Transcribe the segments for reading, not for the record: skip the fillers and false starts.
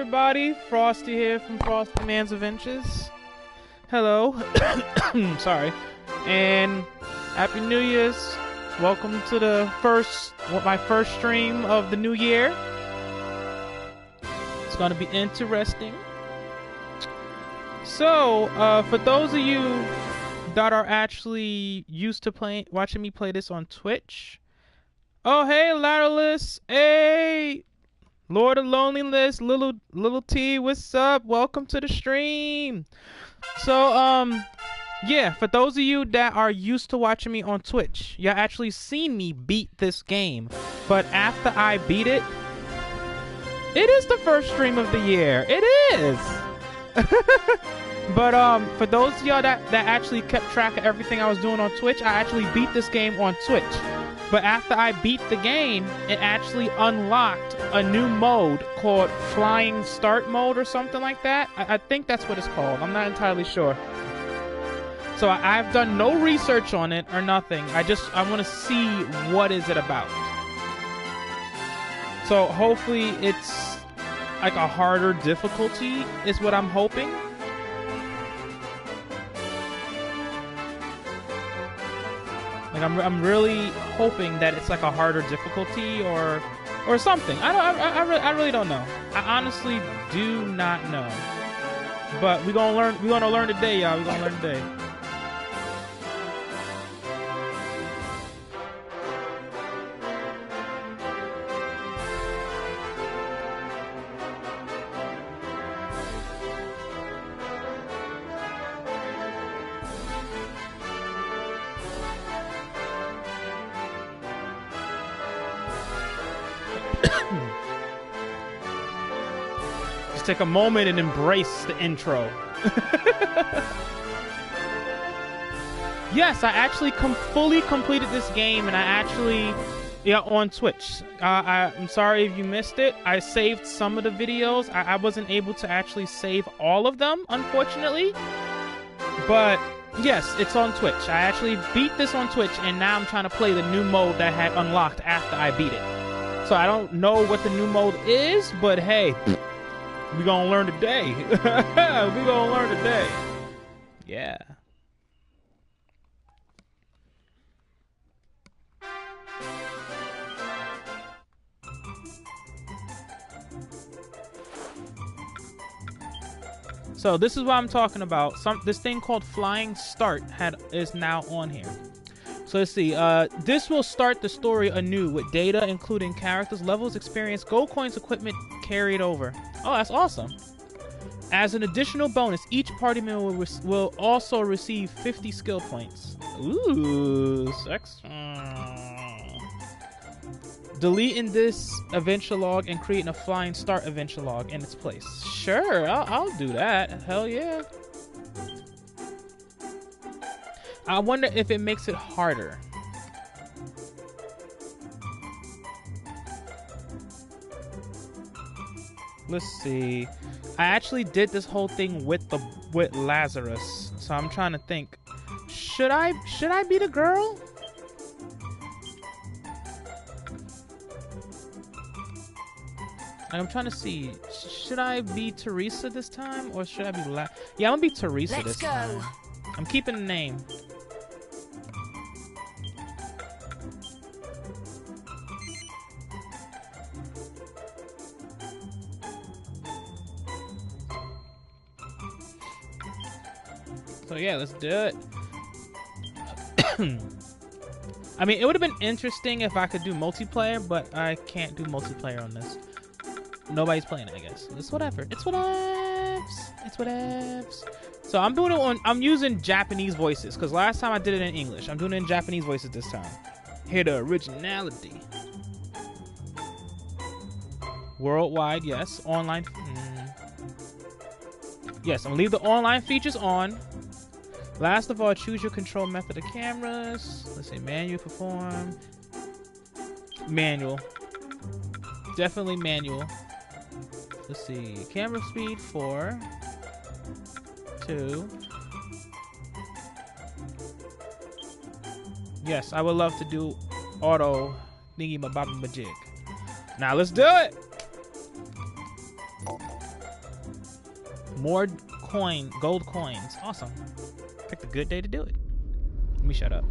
everybody. Frosty here from Frosty Man's Adventures. Hello. Sorry. And Happy New Year's. Welcome to my first stream of the new year. It's gonna be interesting. So, for those of you that are actually used to watching me play this on Twitch. Oh, hey, Latterless. Hey, Lord of Loneliness, little T, what's up? Welcome to the stream. So, yeah, for those of you that are used to watching me on Twitch, you actually seen me beat this game. But after I beat it, it is the first stream of the year. It is. But for those of y'all that actually kept track of everything I was doing on Twitch, I actually beat this game on Twitch. But after I beat the game, it actually unlocked a new mode called Flying Start mode or something like that. I think that's what it's called. I'm not entirely sure. So I've done no research on it or nothing. I want to see what is it about. So hopefully it's like a harder difficulty is what I'm hoping. Like I'm really hoping that it's like a harder difficulty or something. I really don't know. I honestly do not know. But we're gonna learn today, y'all. We're gonna learn today. Take a moment and embrace the intro. Yes, I actually fully completed this game, and I actually, on Twitch. I'm sorry if you missed it. I saved some of the videos. I wasn't able to actually save all of them, unfortunately. But yes, it's on Twitch. I actually beat this on Twitch, and now I'm trying to play the new mode that I had unlocked after I beat it. So I don't know what the new mode is, but hey. We're gonna learn today. We're gonna learn today. Yeah. So this is what I'm talking about. This thing called Flying Start is now on here. So let's see, this will start the story anew with data including characters, levels, experience, gold coins, equipment carried over. Oh, that's awesome. As an additional bonus, each party member will also receive 50 skill points. Ooh, sex. Deleting this adventure log and creating a Flying Start adventure log in its place. Sure, I'll do that. Hell yeah. I wonder if it makes it harder. Let's see. I actually did this whole thing with Lazarus, so I'm trying to think. Should I be the girl? I'm trying to see. Should I be Teresa this time, or should I be Yeah, I'm gonna be Teresa this time. I'm keeping the name. So yeah, let's do it. I mean, it would have been interesting if I could do multiplayer, but I can't do multiplayer on this. Nobody's playing it, I guess. It's whatever. It's whatevs. It's whatevs. So I'm doing it I'm using Japanese voices, because last time I did it in English. I'm doing it in Japanese voices this time. Hear the originality. Worldwide, yes. Online. Yes, I'm gonna leave the online features on. Last of all, choose your control method of cameras. Let's say manual, perform. Manual. Definitely manual. Let's see. Camera speed 4. 2. Yes, I would love to do auto thingy ma baba majig. Now let's do it. More gold coins. Awesome. Picked a good day to do it. Let me shut up.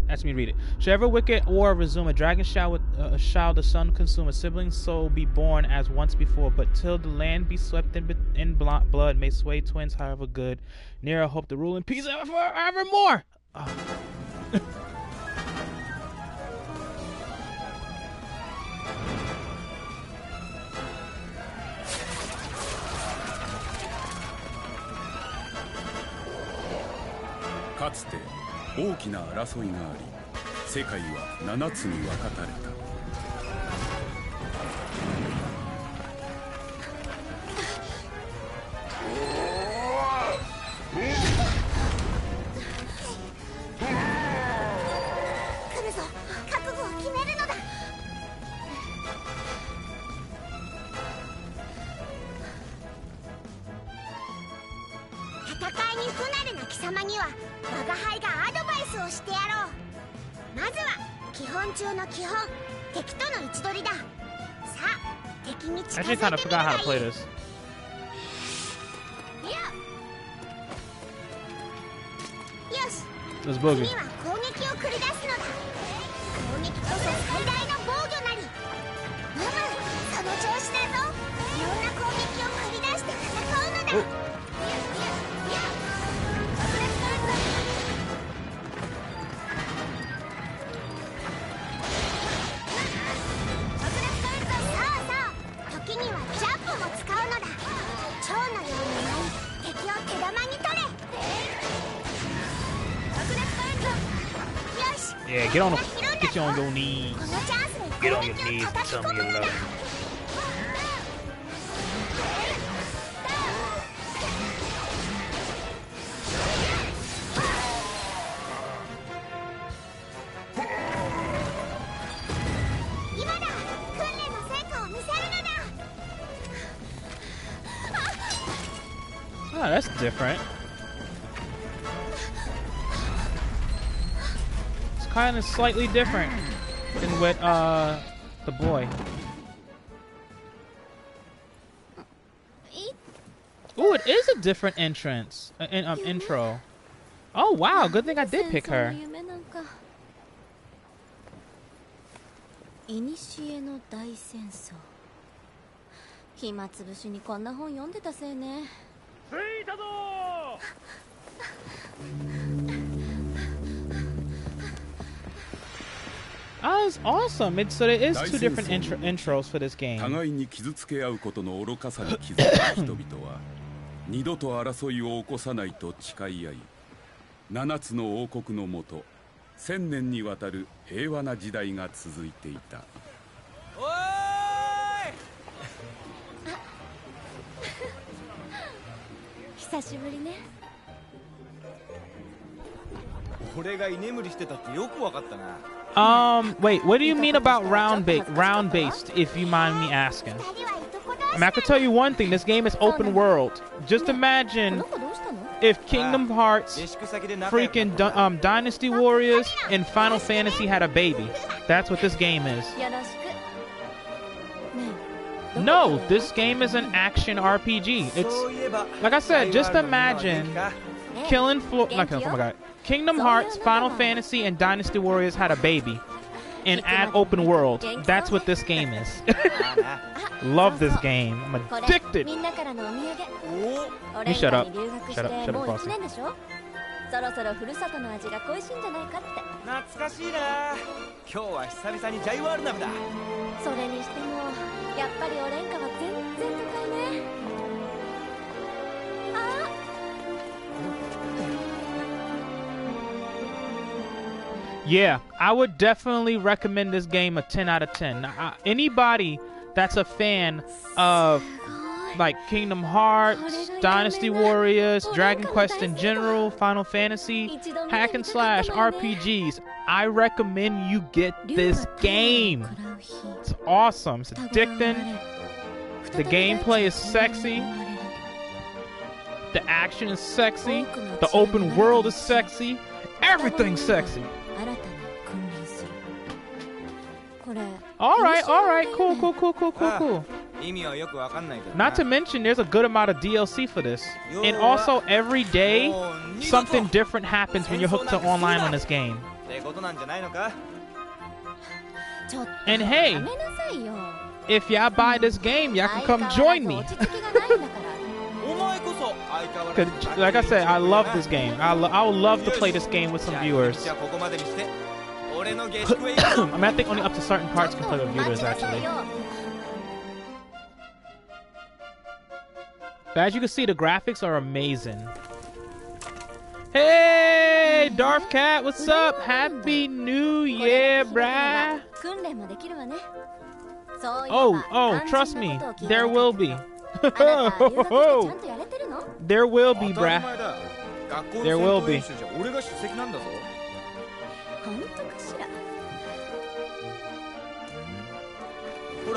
Ask me to read it. Should ever wicked war resume, a dragon shall the sun consume, a sibling soul be born as once before, but till the land be swept in blood, may sway twins however good, nearer hope to rule in peace evermore. Oh. かつて大きな争いがあり、世界は7つに分かたれた。来るぞ、覚悟を決めるのだ。戦いに不慣れな貴様には我が輩がアドバイスをしてやろう。まずは基本中の基本、敵との位置取りだ。さあ、敵に近づいてみるがいい。 I actually kind of forgot how to play this. よし、 Let's boogie. 君は攻撃を繰り出すのだ。攻撃こそ最大の防御なり。その調子だぞ。いろんな攻撃を繰り出して戦うのだ。時にはジャンプも使うのだ。蝶のように舞い、敵を手玉に取れ。よし、 Yeah, get you on your knees. このチャンスで Get 攻 on your 撃を knees and 叩き tell 込 me む you の love だ。 me. 今だ、訓練の成果を見せるのだ。 Oh, that's different. It's kind of slightly different than with the boy. Ooh, it is a different entrance, intro. Oh wow, good thing I did pick her. いにしえの大戦争。暇つぶしにこんな本読んでたせいね。着いたぞー。Oh, it's awesome. So there is two different intros for this game. 互いに傷つけ合うことの愚かさに気づいた人々は二度と争いを起こさないと誓い合い、7つの王国のもと1000年にわたる平和な時代が続いていた。おーい。久しぶりね。俺が居眠りしてたってよくわかったな。Wait, what do you mean about round-based, if you mind me asking? 二人はいとこ同 I 士 mean, I could tell you one thing, this game is open world. Just imagine この子どうしたの？ if Kingdom Hearts, 下宿先で仲良かった freaking Dynasty Warriors, and Final Fantasy had a baby. That's what this game is. よろしく。ねえ。 No, this game is an action RPG. It's, そういえば like I said, just 台湾の imagine 元気か？ oh my god. Kingdom Hearts, Final Fantasy, and Dynasty Warriors had a baby. And add open world. That's what this game is. ああな。 Love this game. I'm これ addicted. みんなからのお土産。おオレン shut ガ up. に留学し Shut up. て Shut up, もう Frosty. 1年でしょ。そろそろふるさとの味が恋しいんじゃないかって。懐かしいな。今日は久々にジャイワールナムだ。それにしてもやっぱりオレンガは全然都会ね。あ Yeah, I would definitely recommend this game a 10 out of 10. Anybody that's a fan of like Kingdom Hearts, Dynasty Warriors, Dragon Quest in general, Final Fantasy, hack and slash RPGs, I recommend you get this game. It's awesome. It's addicting. The gameplay is sexy. The action is sexy. The open world is sexy. Everything's sexy. 新たなこれ。 Alright, cool, cool, cool, cool, cool, cool. 意味はよくわかんないけどな。 Not to mention, there's a good amount of DLC for this. And also, every day, something different happens when you're hooked to online on this game. ってことなんじゃないのか。 And hey, やめなさいよ。 if y'all buy this game, y'all can come join me. 落ち着きがないんだから。お前こそ相変わら Cause, ず like I said, I love this game. I would love to play this game with some viewers. じゃあここまでにして俺の下宿へ行くぞ。 I mean, I think only up to certain parts can play with 待 viewers, ちなさい actually. よ。 But as you can see, the graphics are amazing. Hey, Darth Cat, what's up? Happy New Year, bruh. 訓練もできるわね。そういえば Oh, 肝 trust 心 me, なことを聞いた there んだ will be. あなた留学ってちゃんとやれてるの？ There will be, 当たり bruh. 前だ。学校の There 戦 will 闘 be. 演習じゃ俺が出席なんだぞ。本当かしら。ほ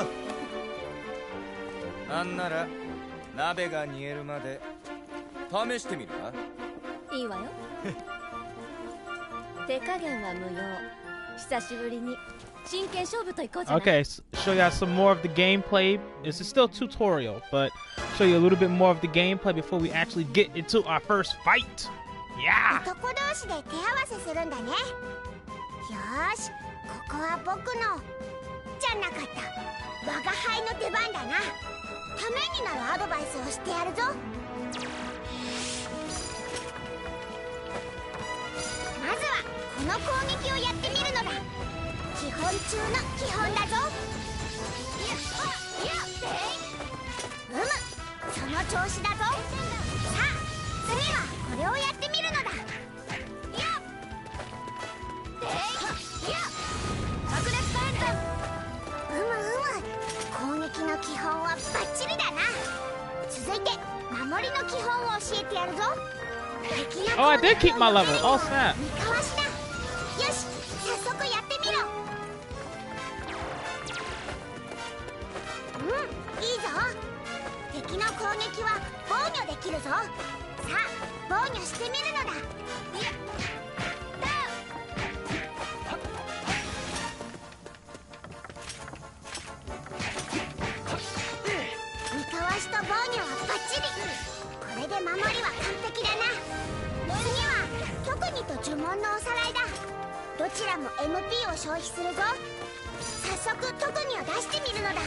ら。なんなら鍋が煮えるまで試してみるか。いいわよ。手加減は無用。久しぶりに真剣勝負といこうじゃない。 Okay, show y'all some more of the gameplay. This is still tutorial, but show you a little bit more of the gameplay before we actually get into our first fight. Yeah! 男同士で手合わせするんだね。よーし、ここは僕のじゃなかった我が輩の出番だな。ためになるアドバイスをしてやるぞ。まずはこの攻撃をやってみるのだ。基本中の基本だぞ。その調子だぞ。さあ次はこれをやってみるのだ。爆裂パンダ。攻撃の基本はバッチリだな。続いて守りの基本を教えてやるぞ。 Oh, I did keep my level. Oh, snap. 見かわしだ。よし、早速やってみろ。いいぞ。敵の攻撃は防御できるぞ。さあ防御してみるのだ。三かわしと防御はバッチリ。これで守りは完璧だな。次は特技と呪文のおさらいだ。どちらも MP を消費するぞ。早速特技を出してみるのだ。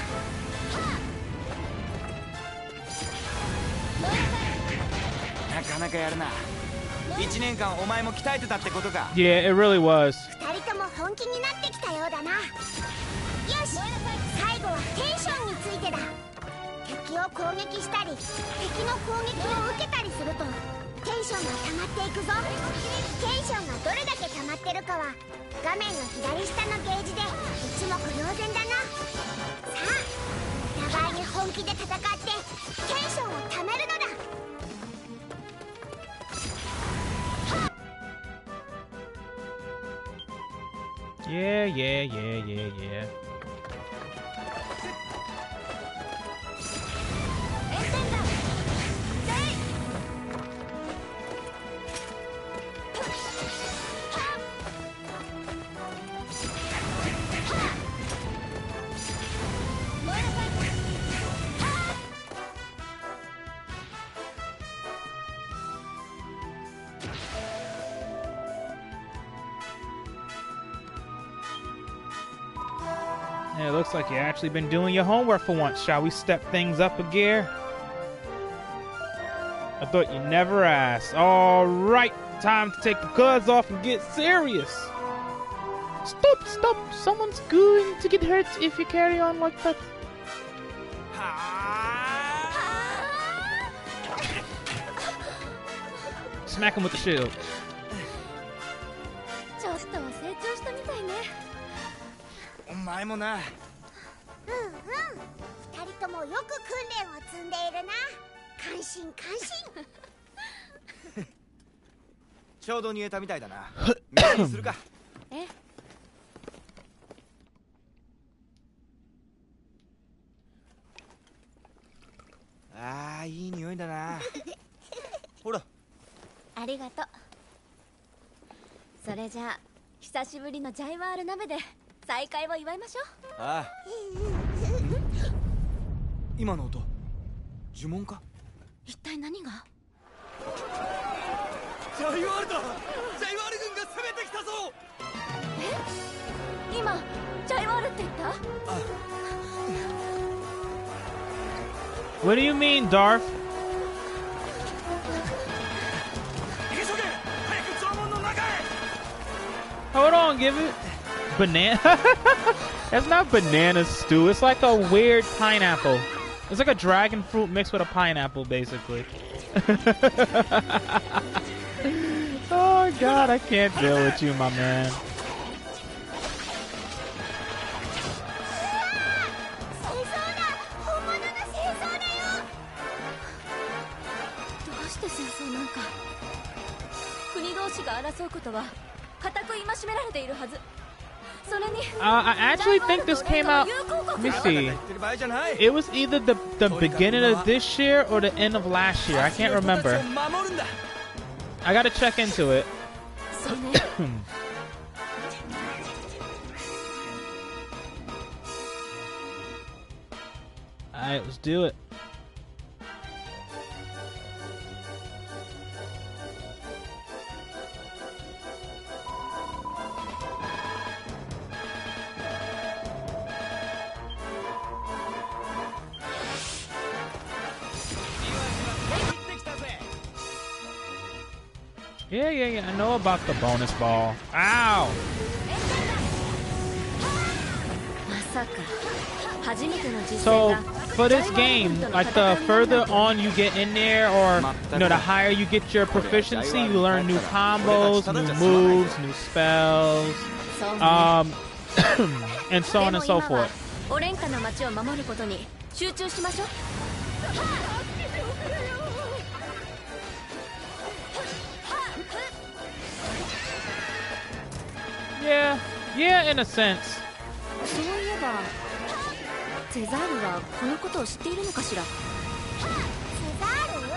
なかなかやるな。1年間お前も鍛えてたってことか。 Yeah, it really was. 二人とも本気になってきたようだな。よし、最後はテンションについてだ。敵を攻撃したり敵の攻撃を受けたりするとテンションが溜まっていくぞ。テンションがどれだけ溜まってるかは画面の左下のゲージで一目瞭然だな。さあお互いに本気で戦ってテンションを溜めるのだ。Yeah, yeah, yeah, yeah, yeah. 'It looks like you've actually been doing your homework for once. Shall we step things up a gear? I thought you never asked. All right, time to take the clothes off and get serious. Stop. Someone's going to get hurt if you carry on like that. Smack him with the shield. ちょっと成長したみたいね。お前もな。二人ともよく訓練を積んでいるな。感心。ちょうど煮えたみたいだな。水にするか。え、ああ、いい匂いだな。ほら。ありがとう。それじゃあ久しぶりのジャイワール鍋で再会を祝いましょう。ああ。今の音呪文か？一体何が？ジャイワールだ！ジャイワール軍が攻めてきたぞ！今ジャイワールって言った？ What do you mean, Darth? Hold on, give it. Banana? That's not banana stew. It's like a weird pineapple. It's like a dragon fruit mixed with a pineapple, basically. Oh, God, I can't deal with you, my man. 争うことは固く戒められているはず。それに I actually think this came out. Let me see. It was either the beginning of this year or the end of last year. I can't remember. I gotta check into it. Alright, let's do it. Yeah. I know about the bonus ball. Ow! So, for this game, like the further on you get in there, or you know, the higher you get your proficiency, you learn new combos, new moves, new spells, and so on and so forth. Yeah, in a sense. そういえばセザールはこのことを知っているのかしら。セザール？ね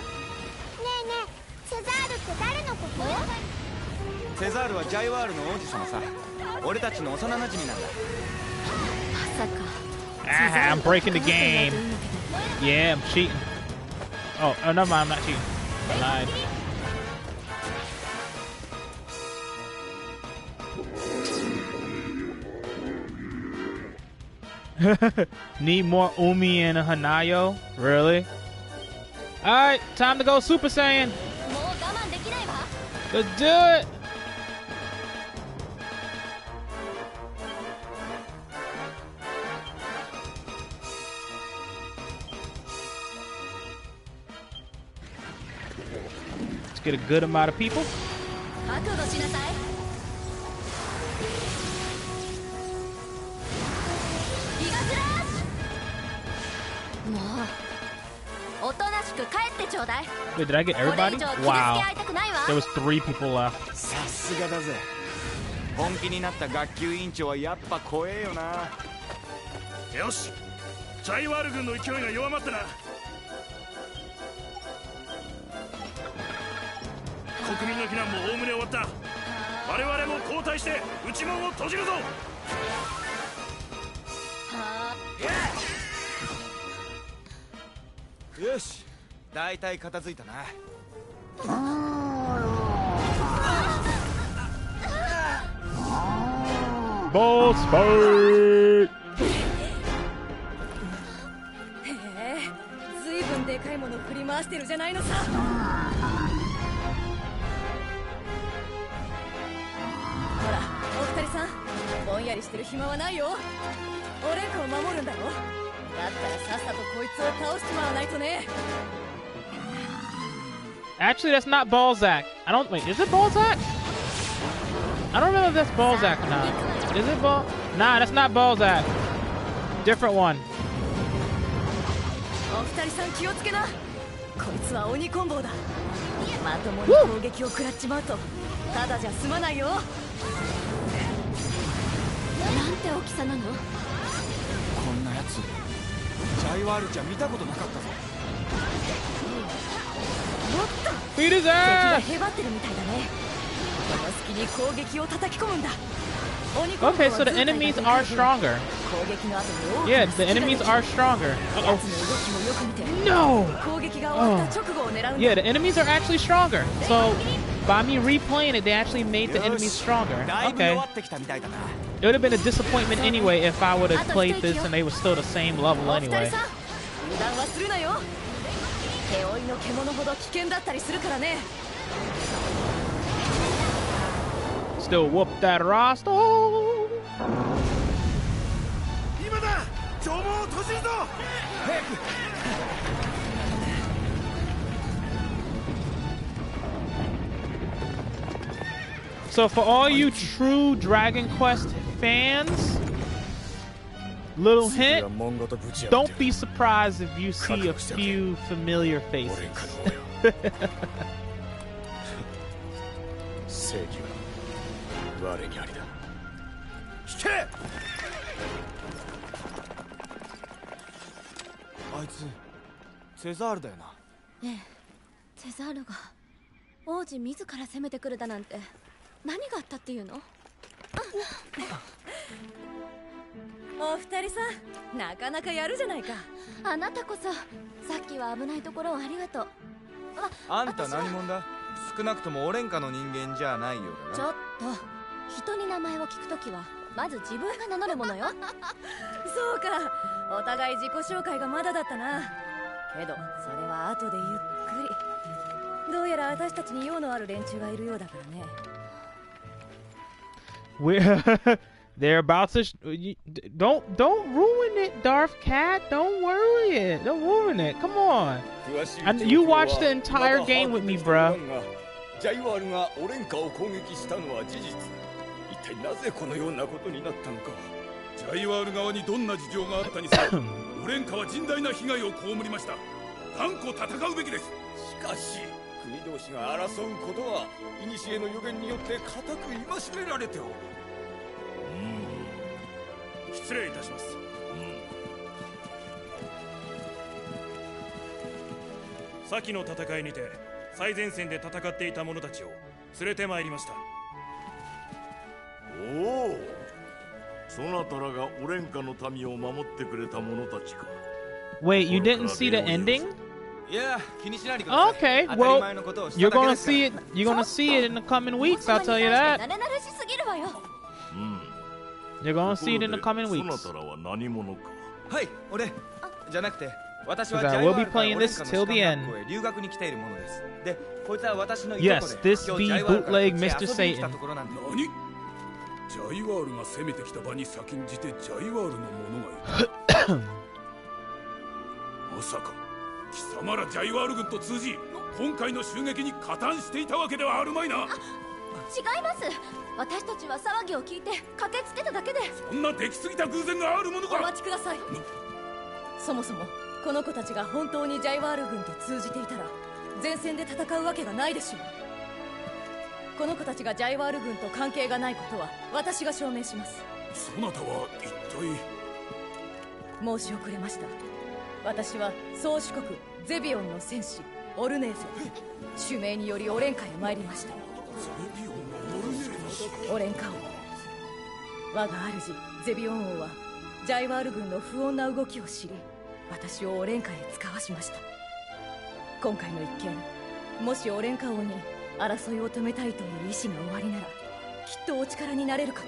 えねえ、セザールって誰のこと？セザールはジャイワールの王子様さ。俺たちの幼馴染なんだ。まさか。I'm breaking the game. Yeah, I'm cheating. Oh, never mind, I'm not cheating. I lied. Need more Umi and Hanayo? Really? Alright, time to go Super Saiyan. Let's do it. Let's get a good amount of people. Wait, did I get everybody? Wow. There was 3 people left. さすがだぜ。本気になった学級委員長はやっぱ怖えよな。よし、ジャイワール軍の勢いが弱まったな。国民の避難もおおむね終わった。我々も交代して内門を閉じるぞ。よし、大体片付いたな。ボスバー。へえ、ずいぶんでかいもの振り回してるじゃないのさ。ほら、お二人さん、ぼんやりしてる暇はないよ。お連覇を守るんだろ。だったらさっさとこいつを倒しちまわないとね。Actually, that's not Balzac. I don't wait. Is it Balzac? I don't remember if that's Balzac or not. Is it Bal? Nah, that's not Balzac. Different one. お二人さん気をつけな。こいつは鬼コンボだ。まともに攻撃を食らっちまうとただじゃ済まないよ。なんて大きさなの？こんなやつジャイワールじゃ見たことなかったぞ。おっと、敵がへばってるみたいだね。この隙に攻撃を叩き込むんだ。鬼 Okay, so the enemies are stronger. Yeah, the enemies are stronger. Uh-oh. No! Oh. Yeah, the enemies are actually stronger. So, by me replaying it, they actually made the enemies stronger. Okay. It would have been a disappointment anyway if I would have played this and they were still the same level anyway. Still whoop that roster. So for all you true Dragon Quest fans, little hint, don't be surprised if you see a few familiar faces. あいつセザールだよな。ええ、セザールが王子自ら攻めてくるだなんて何があったっていうの？お二人さん、なかなかやるじゃないか。あなたこそさっきは危ないところをありがとう。あんた何者だ？少なくともオレンカの人間じゃないようだな。ちょっと、人に名前を聞くときはまず自分が名乗るものよ。そうか、お互い自己紹介がまだだったな。けどそれは後でゆっくり。どうやら私たちに用のある連中がいるようだからね。They're about to. Don't ruin it, Darth Cat. Don't worry it. Don't ruin it. Come on. You watched the entire game with me, bruh. ジャイワールがオレンカを攻撃したのは事実。一体なぜこのようなことになったのか。ジャイワール側にどんな事情があったにせよ、オレンカは甚大な被害を被りました。断固戦うべきです。しかし国同士が争うことは古の予言によって固く戒められておる。失礼いたします。先の戦いにて最前線で戦っていた者たちを連れてまいりました。おお、そなたらがオレンカの民を守ってくれた者たちか。 Wait, you didn't see the ending? いや、気にしないでください。 Okay, well, you're gonna see it. You're gonna see it in the coming weeks. I'll tell you that. You're gonna see it in the coming weeks. そなたらは何者か。はい、俺じゃなくて、私は Because ジ I ャイ will ワー be ルから playing オレン this カの till 士 the 官 end. 学校へ留学に来ているものです。で、こいつは私のいとこ Yes, で、 this 今日 be ジャイワールから bootleg こっちへ Mr. 遊びに来た Satan. ところなんで。何？ジャイワールが攻めてきた場に先んじてジャイワールの者がいた。まさか貴様らジャイワール軍と通じ今回の襲撃に加担していたわけではあるまいな。違います。私たちは騒ぎを聞いて駆けつけただけで。そんな出来すぎた偶然があるものか。お待ちください。そもそもこの子たちが本当にジャイワール軍と通じていたら前線で戦うわけがないでしょう。この子たちがジャイワール軍と関係がないことは私が証明します。そなたは一体。申し遅れました。私は宗主国ゼビオンの戦士オルネーゼ。主命によりオレンカへ参りました。オレンカ王、我が主ゼビオン王はジャイワール軍の不穏な動きを知り、私をオレンカへ使わしました。今回の一件、もしオレンカ王に争いを止めたいという意志がおありなら、きっとお力になれるかと。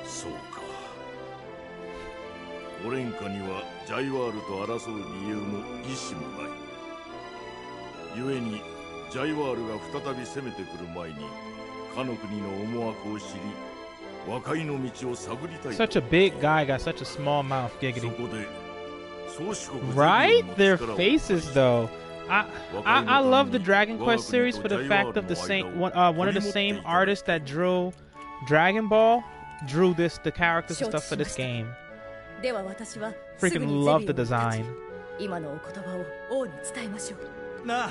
そうか。オレンカにはジャイワールと争う理由も意志もない。故にジャイワールが再び攻めてくる前にかの国の思惑を知り、和解の道を探りたい。 Such a big guy got such a small mouth, そ giggity. こで宗主国 Right? Their faces, though. I love the Dragon Quest series for the fact of the same one of the same artists that drew Dragon Ball drew the characters and stuff for this game. では私は Freaking love the design. 今のお言葉を王に伝えましょう。なあ、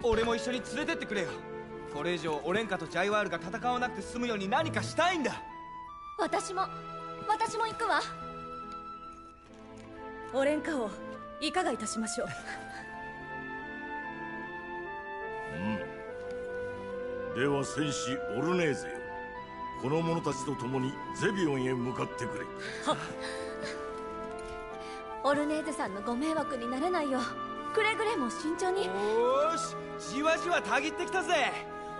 俺も一緒に連れてってくれよ。これ以上オレンカとジャイワールが戦わなくて済むように何かしたいんだ。私も行くわ。オレンカ王、いかがいたしましょう。では戦士オルネーゼよ、この者たちと共にゼビオンへ向かってくれ。オルネーゼさんのご迷惑にならないようくれぐれも慎重に。よーし、じわじわたぎってきたぜ。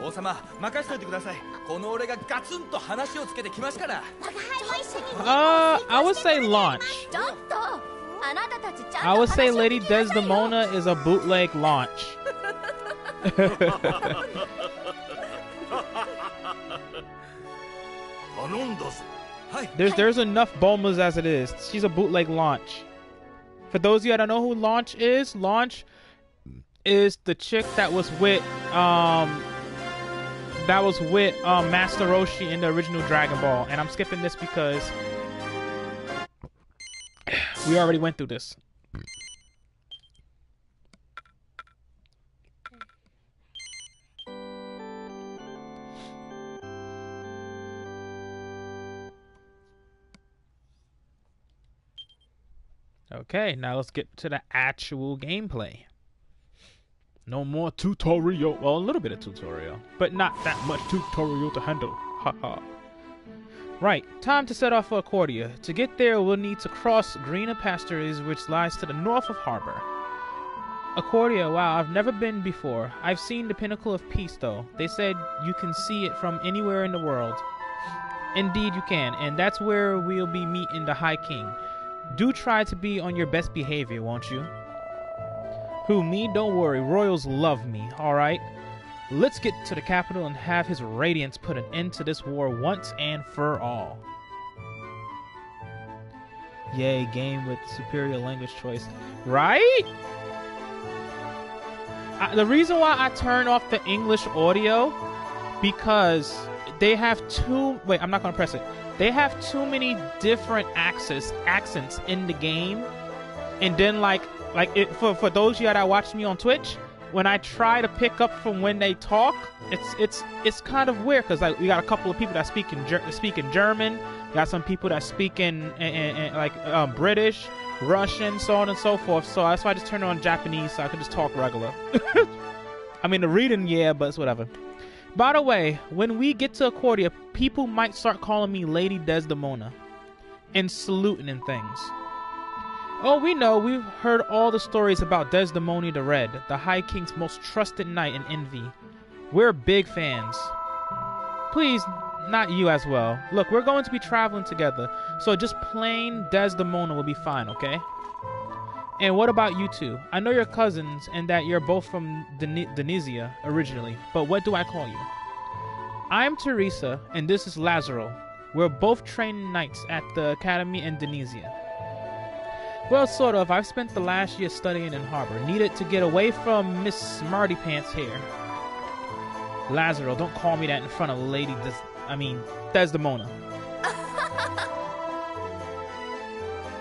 王様、任しといてください。この俺がガツンと話をつけてきますから。我が輩も一緒に I would say launch. ちょっとあなたたちちゃんと I would say 話を Lady 聞きなさいよ。 Desdemona is a bootleg launch. 頼んだぞ。はい。 There's enough bombas as it is. She's a bootleg launch. For those of you that don't know who Launch is the chick that was with Master Roshi in the original Dragon Ball. And I'm skipping this because we already went through this. Okay, now let's get to the actual gameplay. No more tutorial. Well, a little bit of tutorial, but not that much tutorial to handle. Haha. Right, time to set off for Accordia. To get there, we'll need to cross greener pastures, which lies to the north of Harbor. Accordia, wow, I've never been before. I've seen the Pinnacle of Peace, though. They said you can see it from anywhere in the world. Indeed, you can, and that's where we'll be meeting the High King. Do try to be on your best behavior, won't you? Who, me? Don't worry, royals love me, alright? Let's get to the capital and have his radiance put an end to this war once and for all. Yay, game with superior language choice. Right? The reason why I turned off the English audio, because they have wait, I'm not gonna press it. They have too many different accents in the game, and then for those of you that watch me on Twitch, when I try to pick up from when they talk, it's kind of weird because we got a couple of people that speak in German, got some people that speak in British, Russian, so on and so forth. So that's why I just turned on Japanese so I could just talk regular. I mean the reading, yeah, but it's whatever. By the way, when we get to Accordia, people might start calling me Lady Desdemona and saluting and things. Oh, we know. We've heard all the stories about Desdemona the Red, the High King's most trusted knight in envy. We're big fans. Please, not you as well. Look, we're going to be traveling together, so just plain Desdemona will be fine, okay? And what about you two? I know you're cousins and that you're both from Denizia originally, but what do I call you? I'm Teresa, and this is Lazaro. We're both trained knights at the academy in Denizia. Well, sort of. I've spent the last year studying in Harbor. Needed to get away from Miss Smarty Pants here. Lazaro, don't call me that in front of Lady Desdemona.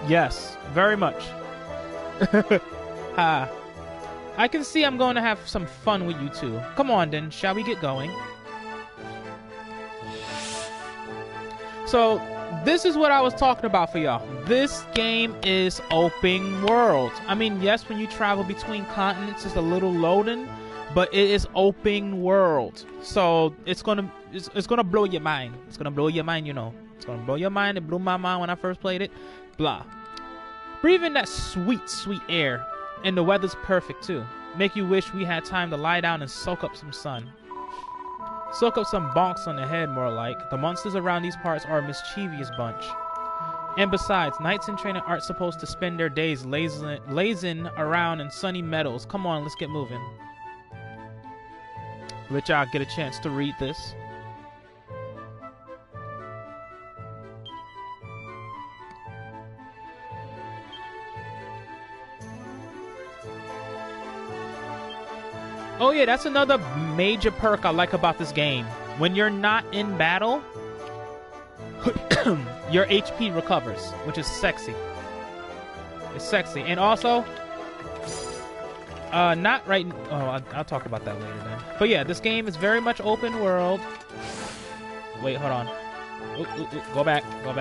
Yes, very much. I can see I'm going to have some fun with you two. Come on then, shall we get going? So, this is what I was talking about for y'all. This game is open world. I mean, yes, when you travel between continents, it's a little loading, but it is open world. So it's gonna blow your mind. It's gonna blow your mind, you know. It's gonna blow your mind. It blew my mind when I first played it. Blah. Breathe in that sweet, sweet air, and the weather's perfect too. Make you wish we had time to lie down and soak up some sun. Soak up some bonks on the head, more like. The monsters around these parts are a mischievous bunch. And besides, knights in training aren't supposed to spend their days lazing around in sunny meadows. Come on, let's get moving. Let y'all get a chance to read this. Oh yeah, that's another major perk I like about this game. When you're not in battle, your HP recovers, which is sexy. It's sexy. And also, not right... Oh, I'll talk about that later then. But yeah, this game is very much open world. Wait, hold on. Go back. Hold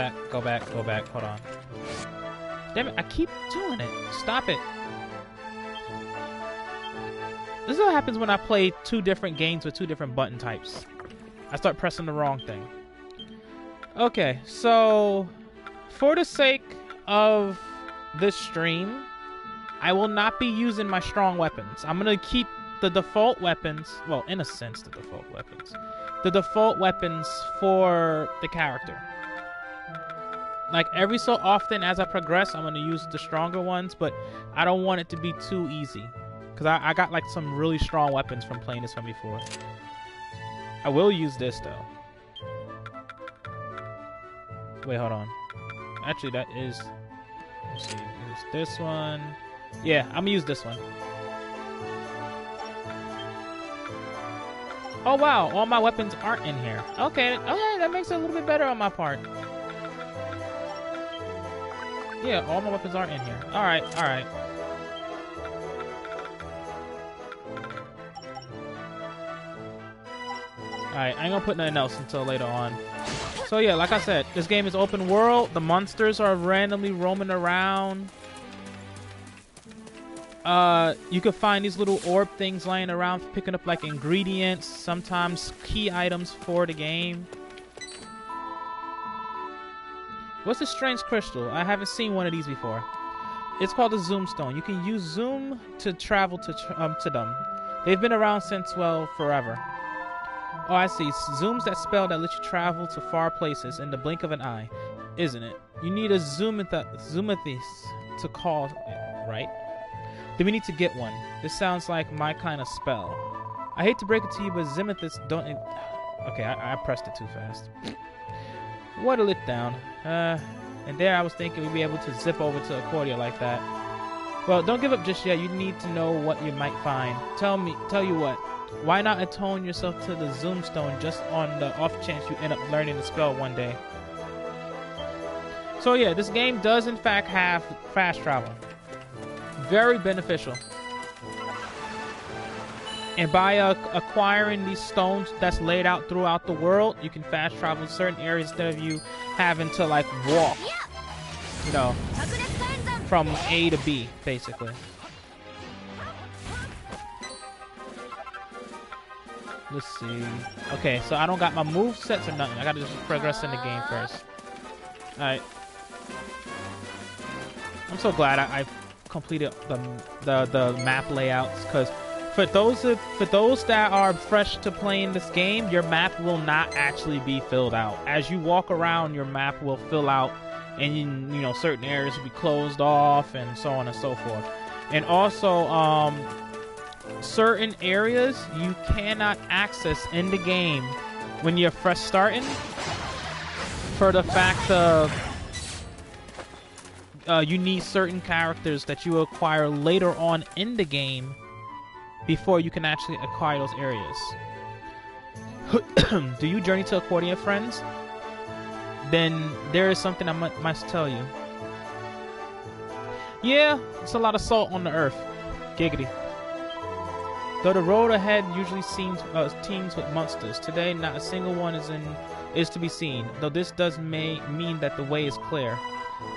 on. Damn it, I keep doing it. Stop it. This is what happens when I play two different games with two different button types. I start pressing the wrong thing. Okay, so for the sake of this stream, I will not be using my strong weapons. I'm gonna keep the default weapons, well, in a sense, the default weapons for the character. Like, every so often as I progress, I'm gonna use the stronger ones, but I don't want it to be too easy. Because I got, like, some really strong weapons from playing this one before. I will use this, though. Wait, hold on. Actually, that is... Let's see. There's this one. Yeah, I'm gonna use this one. Oh, wow. All my weapons aren't in here. Okay. Okay, that makes it a little bit better on my part. Yeah, all my weapons aren't in here. Alright, alright. Alright, I ain't gonna put nothing else until later on. So yeah, like I said, this game is open world. The monsters are randomly roaming around. You can find these little orb things lying around, picking up like ingredients, sometimes key items for the game. What's this strange crystal? I haven't seen one of these before. It's called a zoom stone. You can use zoom to travel to them. They've been around since, well, forever. Oh, I see. Zoom's that spell that lets you travel to far places in the blink of an eye, isn't it? You need a zoomethis to call it, right? Then we need to get one. This sounds like my kind of spell. I hate to break it to you, but zimethis don't... Okay, I pressed it too fast. Water lit down. And there I was thinking we'd be able to zip over to Accordia like that. Well, don't give up just yet. You need to know what you might find. Tell you what. Why not attune yourself to the Zoom Stone just on the off chance you end up learning the spell one day? So yeah, this game does in fact have fast travel. Very beneficial. And by acquiring these stones that's laid out throughout the world, you can fast travel certain areas instead of you having to like walk, you know, from A to B, basically. Let's see. Okay, so I don't got my move sets or nothing. I gotta just progress in the game first. Alright. I'm so glad I completed the map layouts, because for those that are fresh to playing this game, your map will not actually be filled out. As you walk around, your map will fill out, and you know, certain areas will be closed off, and so on and so forth. And also, certain areas you cannot access in the game when you're fresh starting, for the fact of you need certain characters that you acquire later on in the game before you can actually acquire those areas. Do you journey to Accordia, friends? Then there is something I must tell you. Yeah, it's a lot of salt on the earth. Giggity. Though the road ahead usually teems with monsters, today not a single one is to be seen, though this does mean that the way is clear.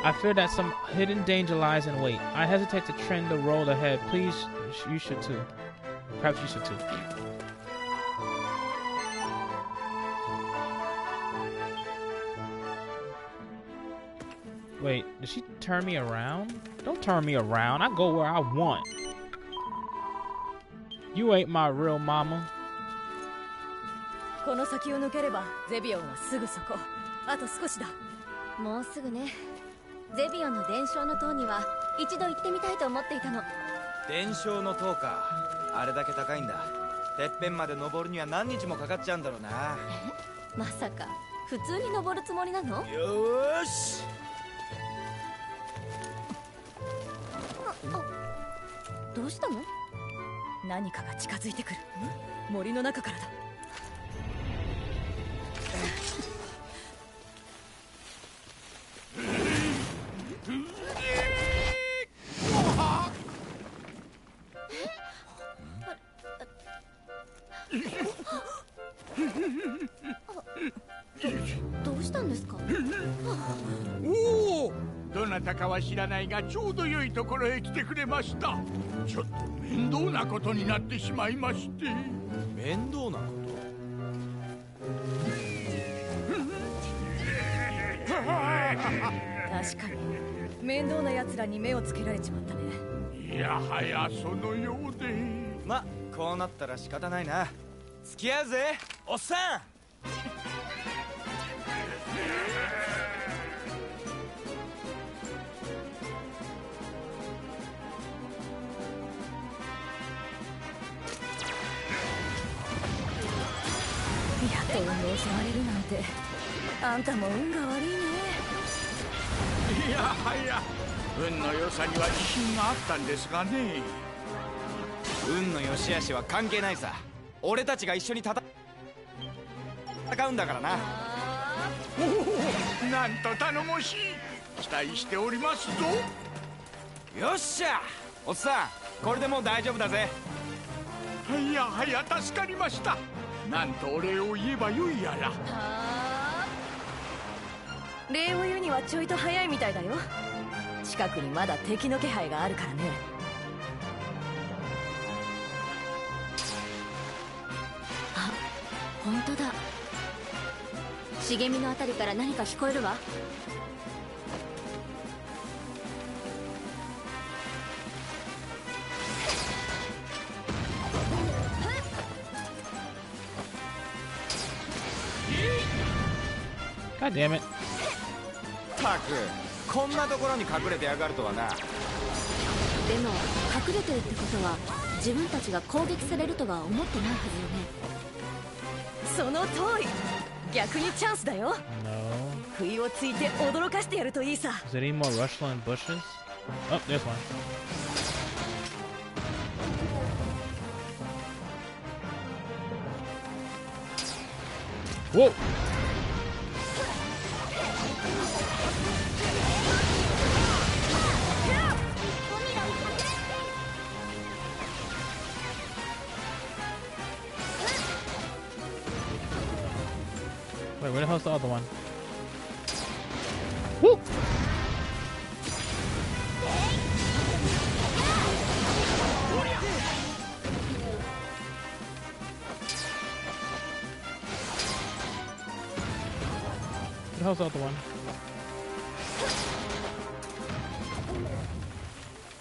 I fear that some hidden danger lies in wait. I hesitate to trend the road ahead. Please, you should too. Perhaps you should too. Wait, did she turn me around? Don't turn me around. I go where I want. You ain't my real mama. この先を抜ければゼビオンはすぐそこ。あと少しだ。もうすぐね。ゼビオンの伝承の塔には一度行ってみたいと思っていたの。伝承の塔か。あれだけ高いんだ。てっぺんまで登るには何日もかかっちゃうんだろうな。まさか普通に登るつもりなの？よーし。どうしたの？何かが近づいてくる。森の中からだ。どうしたんですか？おお、どなたかは知らないがちょうど良いところへ来てくれました。ちょっと面倒なことになってしまいまして。面倒なこと？確かに面倒な奴らに目をつけられちまったね。いやはやそのようで。ま、こうなったら仕方ないな。付き合うぜおっさん。やっと運を襲われるなんて、あんたも運が悪いね。いやはや運の良さには自信があったんですがね。運の良し悪しは関係ないさ。俺たちが一緒に戦うんだからな。おお、なんと頼もしい。期待しておりますぞ。よっしゃおっさん、これでもう大丈夫だぜ。いやはや助かりました。なんとお礼を言えばよいやら。礼を言うにはちょいと早いみたいだよ。近くにまだ敵の気配があるからね。あ、本当だ。茂みのあたりから何か聞こえるわ。God damn it. たく、こんなところに隠れてやがるとはな。でも隠れてるってことは自分たちが攻撃されるとは思ってないはその通り。逆にチャンスだよ。 No. 不意をついて驚かしてやるといいさ。 Is there any more rushland bushes? Oh, there's one. Whoa! Wait, where the hell's the other one? Woo! Where the hell's the other one?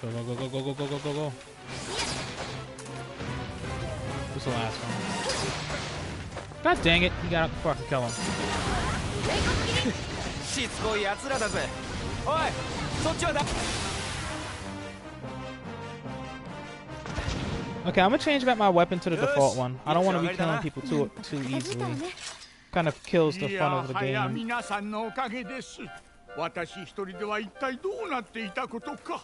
Go, go, go, go, go, go, go, go, go, go. What's the last one? God dang it, you gotta fucking kill him. しつこい奴らだぜ。おい、そっちはだ。 Okay, I'm gonna change back my weapon to the default one. I don't want to be killing people too easily. Kind of kills the い fun や of the はや game. 皆さんのおかげです。私一人では一体どうなっていたことか。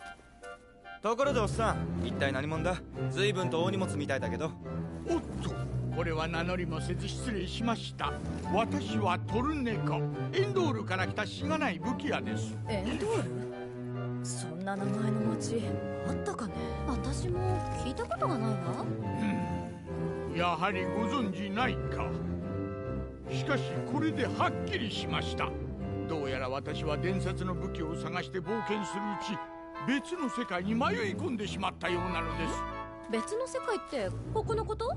ところでおっさん、一体何者だ。随分と大荷物みたいだけど。おっと、これは名乗りもせず失礼しました。私はトルネコ、エンドールから来たしがない武器屋です。エンドール？そんな名前の町あったかね。私も聞いたことがないわ。やはりご存じないか。しかしこれではっきりしました。どうやら私は伝説の武器を探して冒険するうち、別の世界に迷い込んでしまったようなのです。別の世界ってここのこと？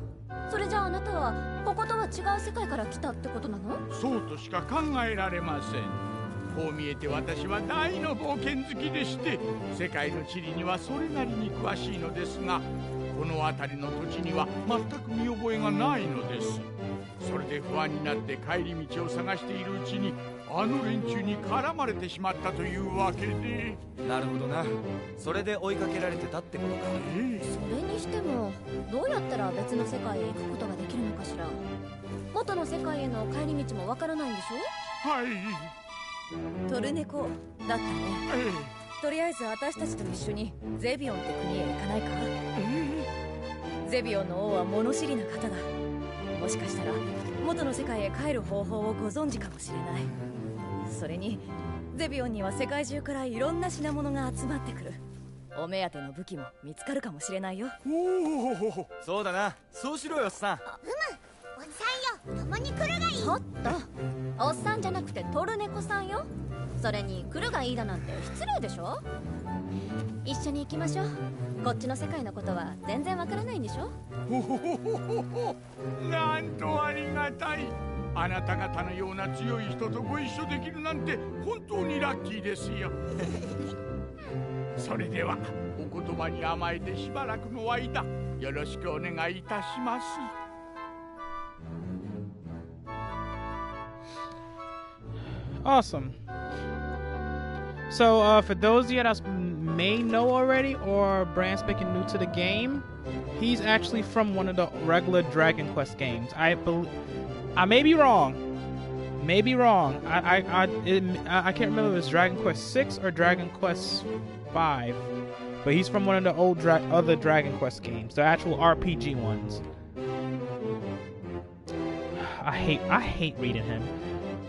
それじゃああなたはこことは違う世界から来たってことなの？そうとしか考えられません。こう見えて私は大の冒険好きでして、世界の地理にはそれなりに詳しいのですが、この辺りの土地には全く見覚えがないのです。それで不安になって帰り道を探しているうちに、あの連中に絡まれてしまったというわけで。なるほどな。それで追いかけられてたってことか。それにしてもどうやったら別の世界へ行くことができるのかしら。元の世界への帰り道もわからないんでしょ？はい。トルネコだったね。とりあえず私たちと一緒にゼビオンって国へ行かないか？ゼビオンの王は物知りな方だ。もしかしたら元の世界へ帰る方法をご存知かもしれない。それにゼビオンには世界中からいろんな品物が集まってくる。お目当ての武器も見つかるかもしれないよ。おお、そうだな。そうしろよおっさん。おっさんよ、共に来るがいい。ちょっと、おっさんじゃなくてトルネコさんよ。それに来るがいいだなんて失礼でしょ。一緒に行きましょう。こっちの世界のことは全然わからないんでしょ。なんとありがたい。あなた方のような強い人とご一緒できるなんて本当にラッキーですよ。それではお言葉に甘えてしばらくの間よろしくお願いいたします。Awesome. So, for those of you that may know already or brand spanking new to the game, he's actually from one of the regular Dragon Quest games. I may be wrong. Maybe wrong. I can't remember if it was Dragon Quest 6 or Dragon Quest 5. But he's from one of the old other Dragon Quest games, the actual RPG ones. I hate reading him.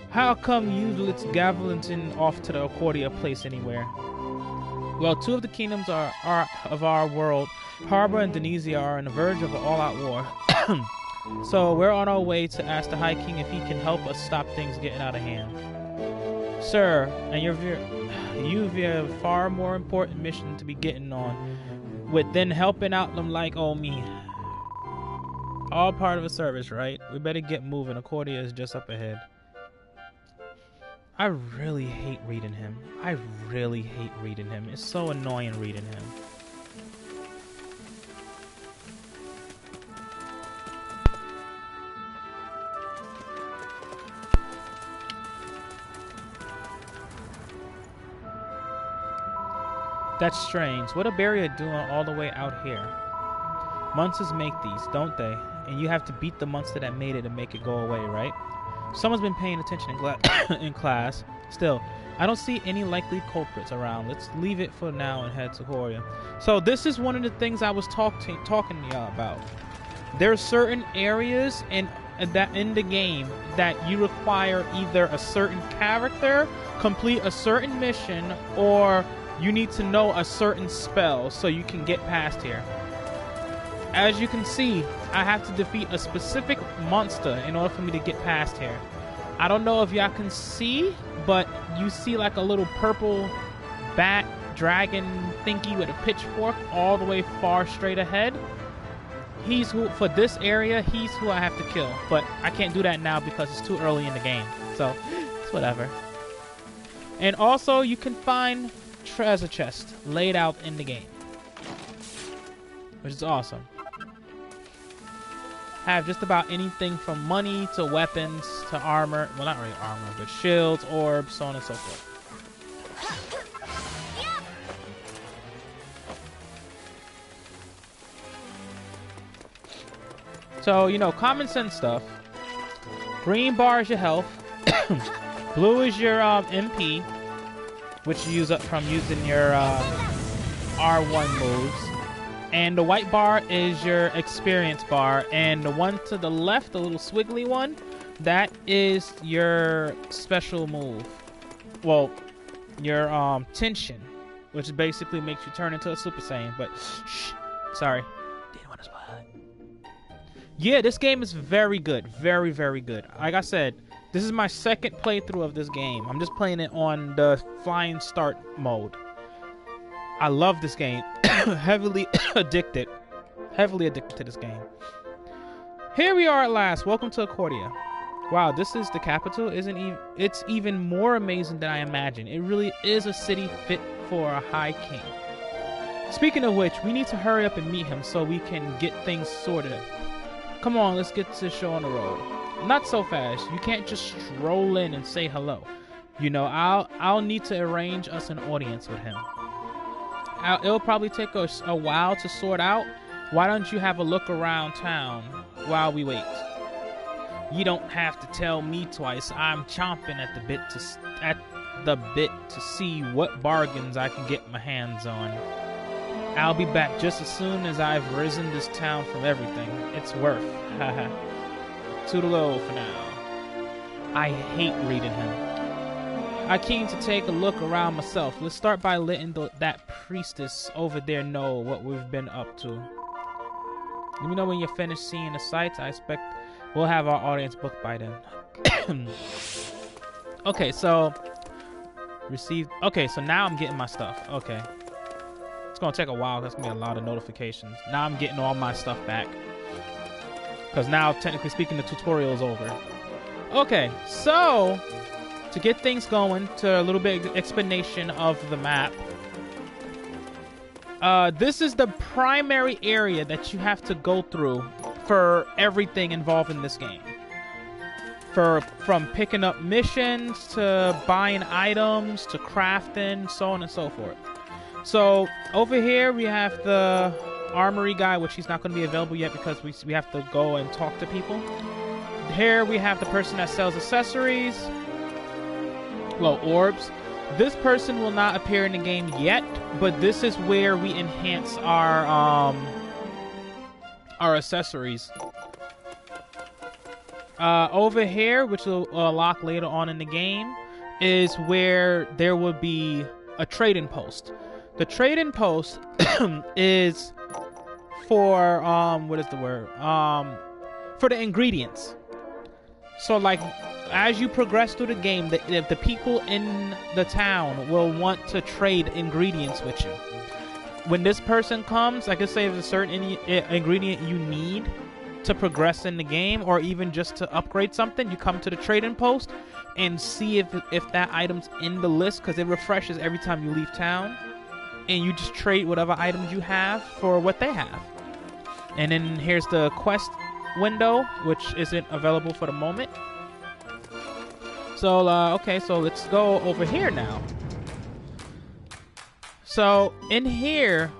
How come you let's Gavelinton off to the Accordia place anywhere? Well, two of the kingdoms of our world, Harbor and Denizia, are on the verge of an all-out war. So we're on our way to ask the High King if he can help us stop things getting out of hand. Sir, and you've a far more important mission to be getting on, with then helping out them like me. All part of a service, right? We better get moving. Accordia is just up ahead. I really hate reading him. I really hate reading him. It's so annoying reading him. That's strange. What are Barrier doing all the way out here? Monsters make these, don't they? And you have to beat the monster that made it to make it go away, right? Someone's been paying attention in class. Still, I don't see any likely culprits around. Let's leave it for now and head to Horia. So this is one of the things I was talking to y'all about. There are certain areas in the game that you require either a certain character, complete a certain mission, or you need to know a certain spell so you can get past here. As you can see, I have to defeat a specific monster in order for me to get past here. I don't know if y'all can see, but you see like a little purple bat dragon thingy with a pitchfork all the way far straight ahead. He's who, for this area, he's who I have to kill. But I can't do that now because it's too early in the game. So, it's whatever. And also, you can find treasure chests laid out in the game, which is awesome. Have just about anything from money to weapons to armor. Well, not really armor, but shields, orbs, so on and so forth. So, you know, common sense stuff. Green bar is your health. Blue is your MP, which you use up from using your R1 moves. And the white bar is your experience bar. And the one to the left, the little swiggly one, that is your special move. Well, your tension, which basically makes you turn into a Super Saiyan. But, shh, sorry. Didn't want to spoil it. Yeah, this game is very good. Very, very good. Like I said, this is my second playthrough of this game. I'm just playing it on the flying start mode. I love this game. Heavily addicted to this game. Here we are at last. Welcome to Accordia. Wow, this is the capital. It's even more amazing than I imagined. It really is a city fit for a high king. Speaking of which, we need to hurry up and meet him so we can get things sorted. Come on, let's get this show on the road. Not so fast. You can't just stroll in and say hello. You know, I'll need to arrange us an audience with him. It'll probably take us a while to sort out. Why don't you have a look around town while we wait? You don't have to tell me twice. I'm chomping at the bit to see what bargains I can get my hands on. I'll be back just as soon as I've risen this town from everything it's worth. Haha. Toodaloo for now. I hate reading him. I'm keen to take a look around myself. Let's start by letting that priestess over there know what we've been up to. Let me know when you're finished seeing the sights. I expect we'll have our audience booked by then. Okay, so okay, so now I'm getting my stuff. Okay. It's gonna take a while. That's gonna be a lot of notifications. Now I'm getting all my stuff back. Because now, technically speaking, the tutorial is over. Okay, so to get things going, to a little bit of explanation of the map. This is the primary area that you have to go through for everything involved in this game. From picking up missions to buying items to crafting, so on and so forth. So over here we have the armory guy, which he's not going to be available yet because we have to go and talk to people. Here we have the person that sells accessories. Well, orbs. This person will not appear in the game yet, but this is where we enhance our accessories. Over here, which will unlock later on in the game, is where there will be a trading post. The trading post is for what is the word? For the ingredients. So like, as you progress through the game, the people in the town will want to trade ingredients with you. When this person comes, like I say, if there's a certain ingredient you need to progress in the game, or even just to upgrade something, you come to the trading post and see if that item's in the list, because it refreshes every time you leave town, and you just trade whatever items you have for what they have. And then here's the quest window, which isn't available for the moment. So okay, so let's go over here now. So in here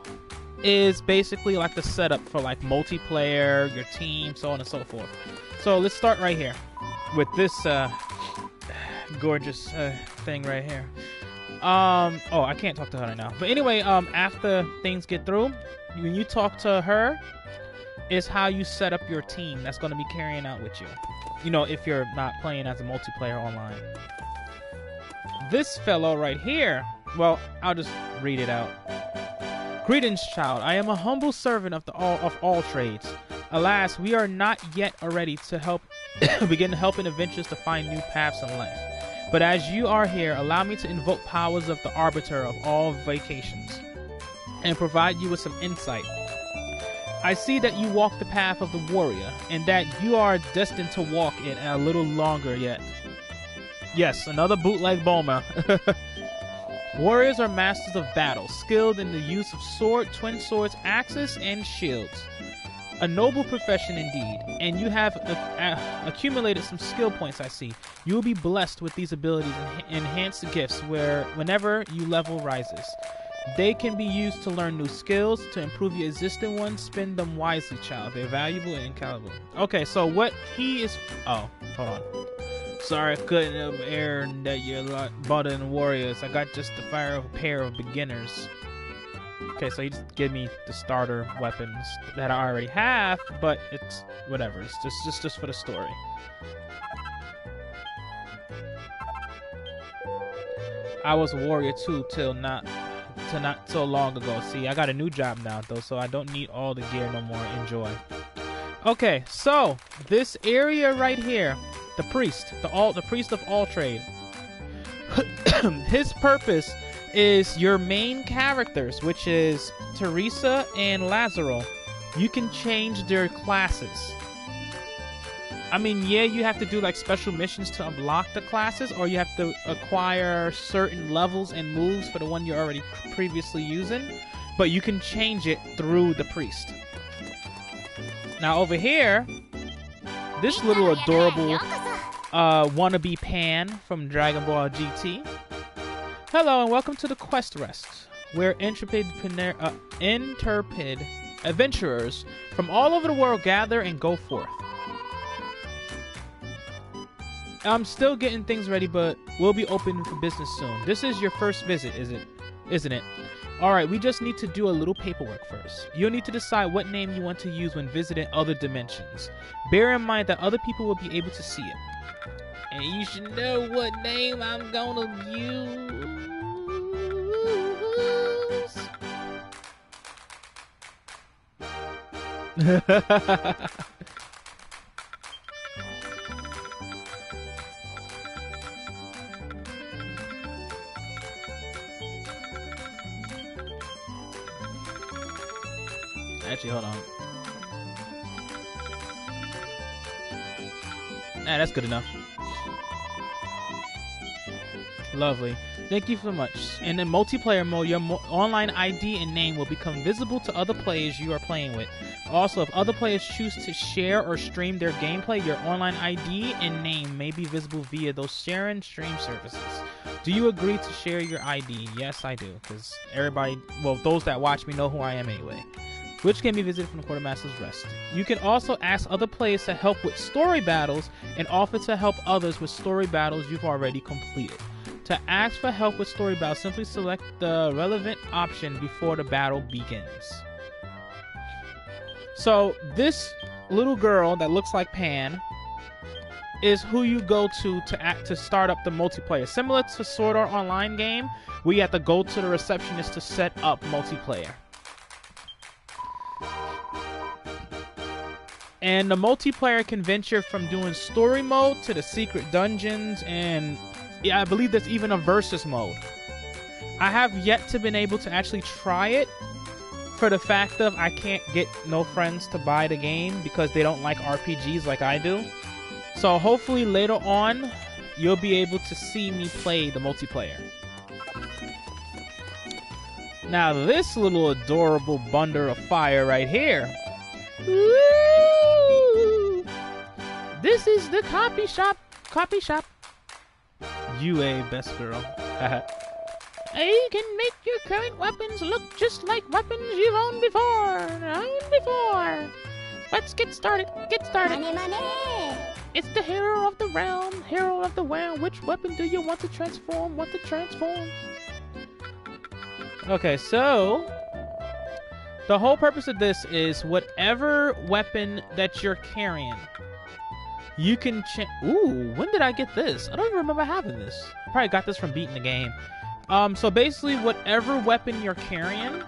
is basically like the setup for like multiplayer, your team, so on and so forth. So let's start right here with this gorgeous thing right here. Oh, I can't talk to her right now. But anyway, after things get through, when you talk to her, is how you set up your team that's going to be carrying out with you. You know, if you're not playing as a multiplayer online. This fellow right here, well, I'll just read it out. Greetings, child. I am a humble servant of all trades. Alas, we are not yet ready to begin helping adventurers to find new paths in life. But as you are here, allow me to invoke powers of the arbiter of all vacations and provide you with some insight. I see that you walk the path of the warrior, and that you are destined to walk it a little longer yet. Yes, another bootleg Boma. Warriors are masters of battle, skilled in the use of sword, twin swords, axes, and shields. A noble profession indeed, and you have accumulated some skill points, I see. You will be blessed with these abilities and enhanced gifts whenever your level rises. They can be used to learn new skills, to improve your existing ones. Spend them wisely, child. They're valuable and incalculable. Okay, so what he is... Oh, hold on. Sorry, I couldn't air that you're bought in warriors. I got just the fire of a pair of beginners. Okay, so he just gave me the starter weapons that I already have, but it's whatever. It's just for the story. I was a warrior too till not so long ago. See, I got a new job now though, so I don't need all the gear no more. Enjoy. Okay, so this area right here, the priest, the priest of all trade. His purpose is your main characters, which is Teresa and Lazaro. You can change their classes. I mean, yeah, you have to do like special missions to unlock the classes, or you have to acquire certain levels and moves for the one you're already previously using, but you can change it through the priest. Now over here, this little adorable wannabe Pan from Dragon Ball GT. Hello and welcome to the Quest Rest, where intrepid adventurers from all over the world gather and go forth. I'm still getting things ready, but we'll be open for business soon. This is your first visit, isn't it? Alright, we just need to do a little paperwork first. You'll need to decide what name you want to use when visiting other dimensions. Bear in mind that other people will be able to see it. And you should know what name I'm gonna use. Actually, hold on. Nah, that's good enough. Lovely. Thank you so much. In the multiplayer mode, your online ID and name will become visible to other players you are playing with. Also, if other players choose to share or stream their gameplay, your online ID and name may be visible via those share and stream services. Do you agree to share your ID? Yes, I do, because everybody, well, those that watch me know who I am anyway. Which can be visited from the Quartermaster's Rest. You can also ask other players to help with story battles and offer to help others with story battles you've already completed. To ask for help with story battles, simply select the relevant option before the battle begins. So this little girl that looks like Pan is who you go to start up the multiplayer. Similar to Sword Art Online game, where you have to go to the receptionist to set up multiplayer. And the multiplayer can venture from doing story mode to the secret dungeons, and yeah, I believe there's even a versus mode. I have yet to been able to actually try it for the fact of I can't get no friends to buy the game because they don't like RPGs like I do. So hopefully later on, you'll be able to see me play the multiplayer. Now this little adorable bundle of fire right here. Woo! This is the copy shop. Copy shop. You a best girl. I can make your current weapons look just like weapons you've owned before. Let's get started. Money, money. It's the hero of the realm. Which weapon do you want to transform? Okay, so the whole purpose of this is whatever weapon that you're carrying, you can ooh, when did I get this? I don't even remember having this. I probably got this from beating the game. So basically, whatever weapon you're carrying,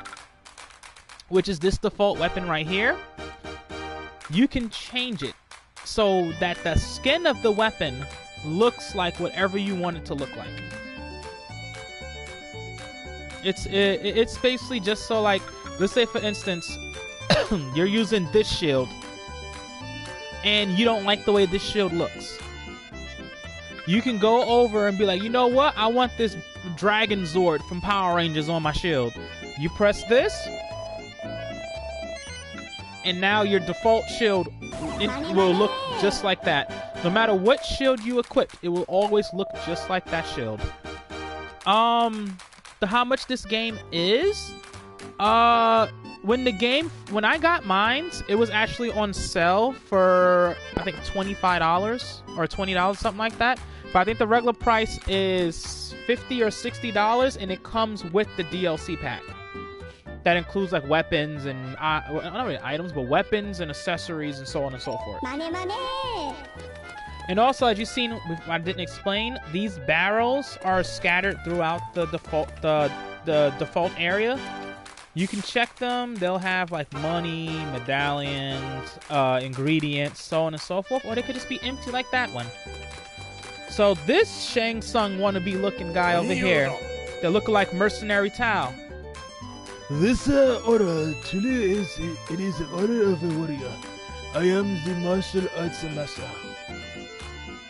which is this default weapon right here, you can change it so that the skin of the weapon looks like whatever you want it to look like. It's basically just so, like, let's say for instance, you're using this shield, and you don't like the way this shield looks. You can go over and be like, you know what? I want this Dragon Zord from Power Rangers on my shield. You press this, and now your default shield will look just like that. No matter what shield you equip, it will always look just like that shield. How much this game is? When I got mine, it was actually on sale for I think $25 or $20, something like that. But I think the regular price is $50 or $60, and it comes with the DLC pack. That includes like weapons and not really items, but weapons and accessories and so on and so forth. Money, money. And also, as you've seen, I didn't explain, these barrels are scattered throughout the default area. You can check them. They'll have like money, medallions, ingredients, so on and so forth, or they could just be empty like that one. So this Shang Tsung wannabe looking guy over here, they look like Mercenary Tao. This order truly is an order of a warrior. I am the martial arts master,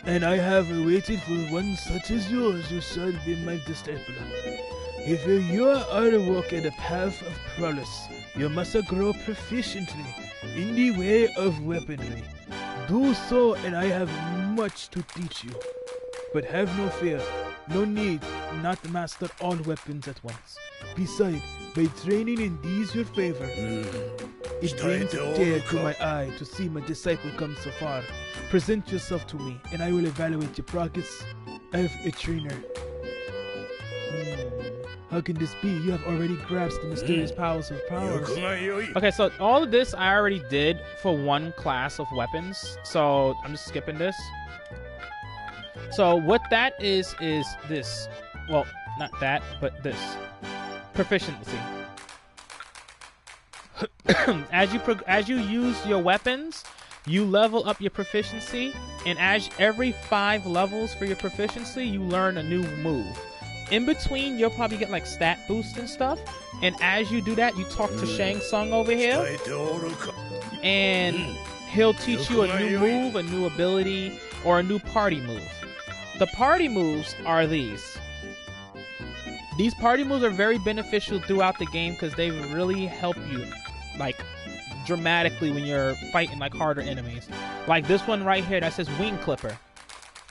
and I have waited for one such as yours who shall be my disciple. If you are to walk in the path of prowess, you must grow proficiently in the way of weaponry. Do so, and I have much to teach you. But have no fear, no need not to master all weapons at once. Besides, by training in these your favor, it brings a tear to my eye to see my disciple come so far. Present yourself to me, and I will evaluate your progress as a trainer. How can this be? You have already grasped the mysterious powers of powers. Okay, so all of this I already did for one class of weapons, so I'm just skipping this. So what that is this. Well, not that, but this. Proficiency. As you use your weapons, you level up your proficiency, and as every 5 levels for your proficiency, you learn a new move. In between, you'll probably get like stat boosts and stuff, and as you do that, you talk to Shang Tsung over here, and he'll teach you a new move, a new ability, or a new party move. The party moves are these. These party moves are very beneficial throughout the game because they really help you, like, dramatically when you're fighting, like, harder enemies. Like this one right here that says Wing Clipper.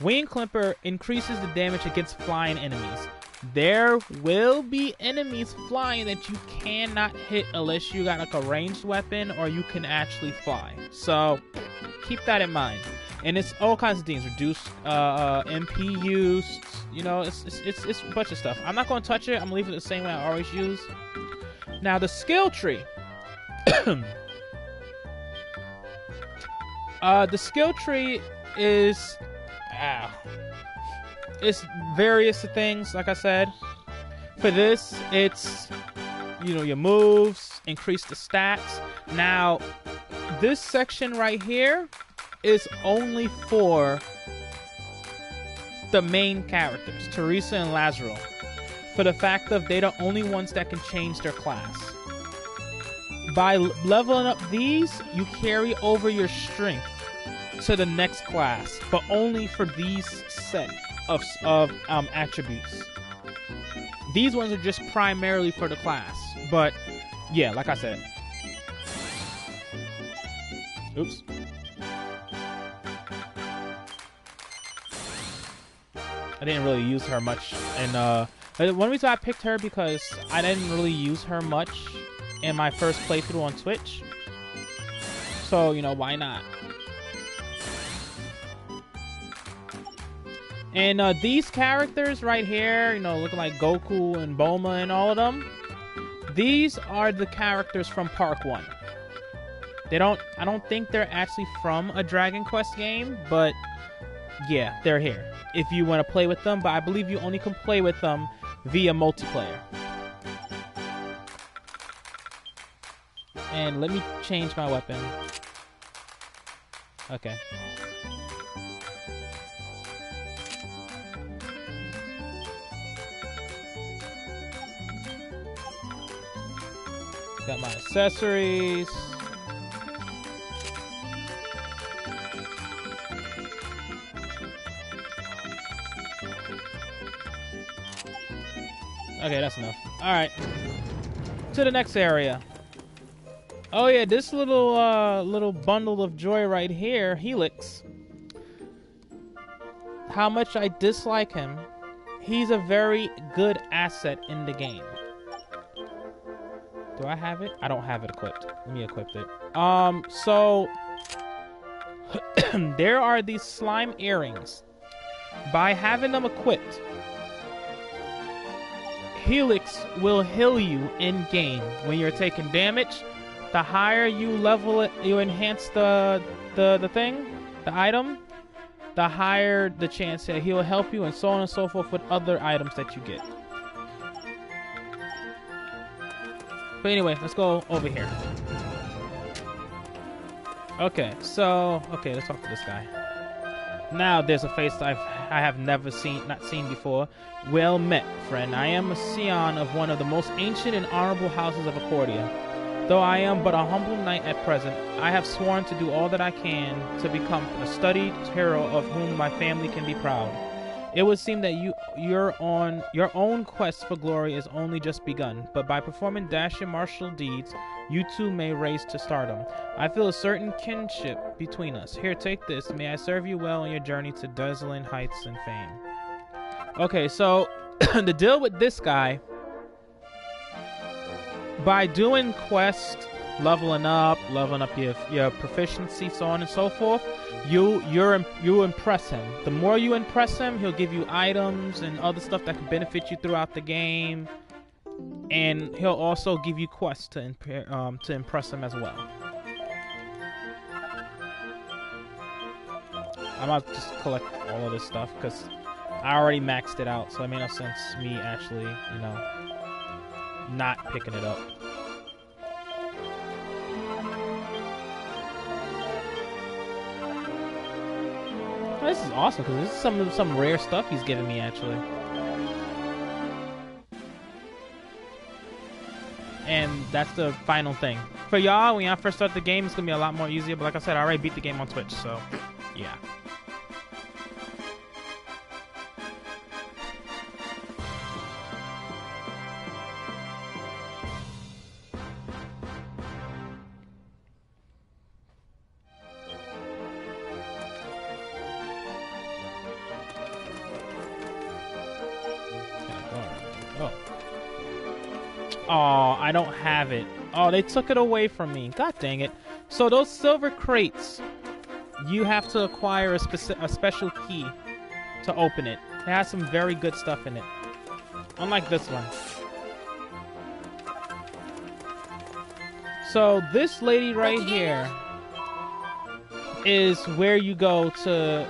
Wing Clipper increases the damage against flying enemies. There will be enemies flying that you cannot hit unless you got like a ranged weapon or you can actually fly. So keep that in mind. And it's all kinds of things. Reduce MP use. You know, it's a bunch of stuff. I'm not going to touch it. I'm going to leave it the same way I always use. Now the skill tree. The skill tree is it's various things, like I said. For this, it's, you know, your moves, increase the stats. Now, this section right here is only for the main characters, Teresa and Lazaro, for the fact of they're the only ones that can change their class. By leveling up these, you carry over your strength to the next class, but only for these set of attributes. These ones are just primarily for the class, but yeah, like I said. Oops. I didn't really use her much, and one reason I picked her because I didn't really use her much in my first playthrough on Twitch. So, you know, why not? And these characters right here, you know, looking like Goku and Bulma and all of them, these are the characters from Park 1. I don't think they're actually from a Dragon Quest game, but yeah, they're here if you want to play with them, but I believe you only can play with them via multiplayer. And let me change my weapon. Okay. Got my accessories. Okay, that's enough. Alright. To the next area. Oh yeah, this little bundle of joy right here, Helix. How much I dislike him. He's a very good asset in the game. Do I have it? I don't have it equipped. Let me equip it. So there are these slime earrings. By having them equipped, Helix will heal you in game when you're taking damage. The higher you level it, you enhance the thing, the item, the higher the chance that he'll help you, and so on and so forth with other items that you get. But anyway, let's go over here. Okay, so let's talk to this guy. Now there's a face I have never seen before. Well met, friend. I am a scion of one of the most ancient and honorable houses of Accordia. Though I am but a humble knight at present, I have sworn to do all that I can to become a studied hero of whom my family can be proud. It would seem that your own quest for glory is only just begun, but by performing dashing martial deeds, you too may raise to stardom. I feel a certain kinship between us. Here, take this. May I serve you well on your journey to dazzling heights and fame. Okay, so the deal with this guy, by doing quest, leveling up your proficiency, so on and so forth, you impress him. The more you impress him, he'll give you items and other stuff that can benefit you throughout the game, and he'll also give you quests to impress him as well. I'm about to just collect all of this stuff because I already maxed it out, so it made no sense me actually, you know, not picking it up. Oh, this is awesome because this is some rare stuff he's giving me actually. And that's the final thing. For y'all, when y'all first start the game, it's gonna be a lot more easier, but like I said, I already beat the game on Twitch, so yeah. Oh. Oh, I don't have it. Oh, they took it away from me. God dang it. So those silver crates, you have to acquire a special key to open it. It has some very good stuff in it. Unlike this one. So this lady right here is where you go to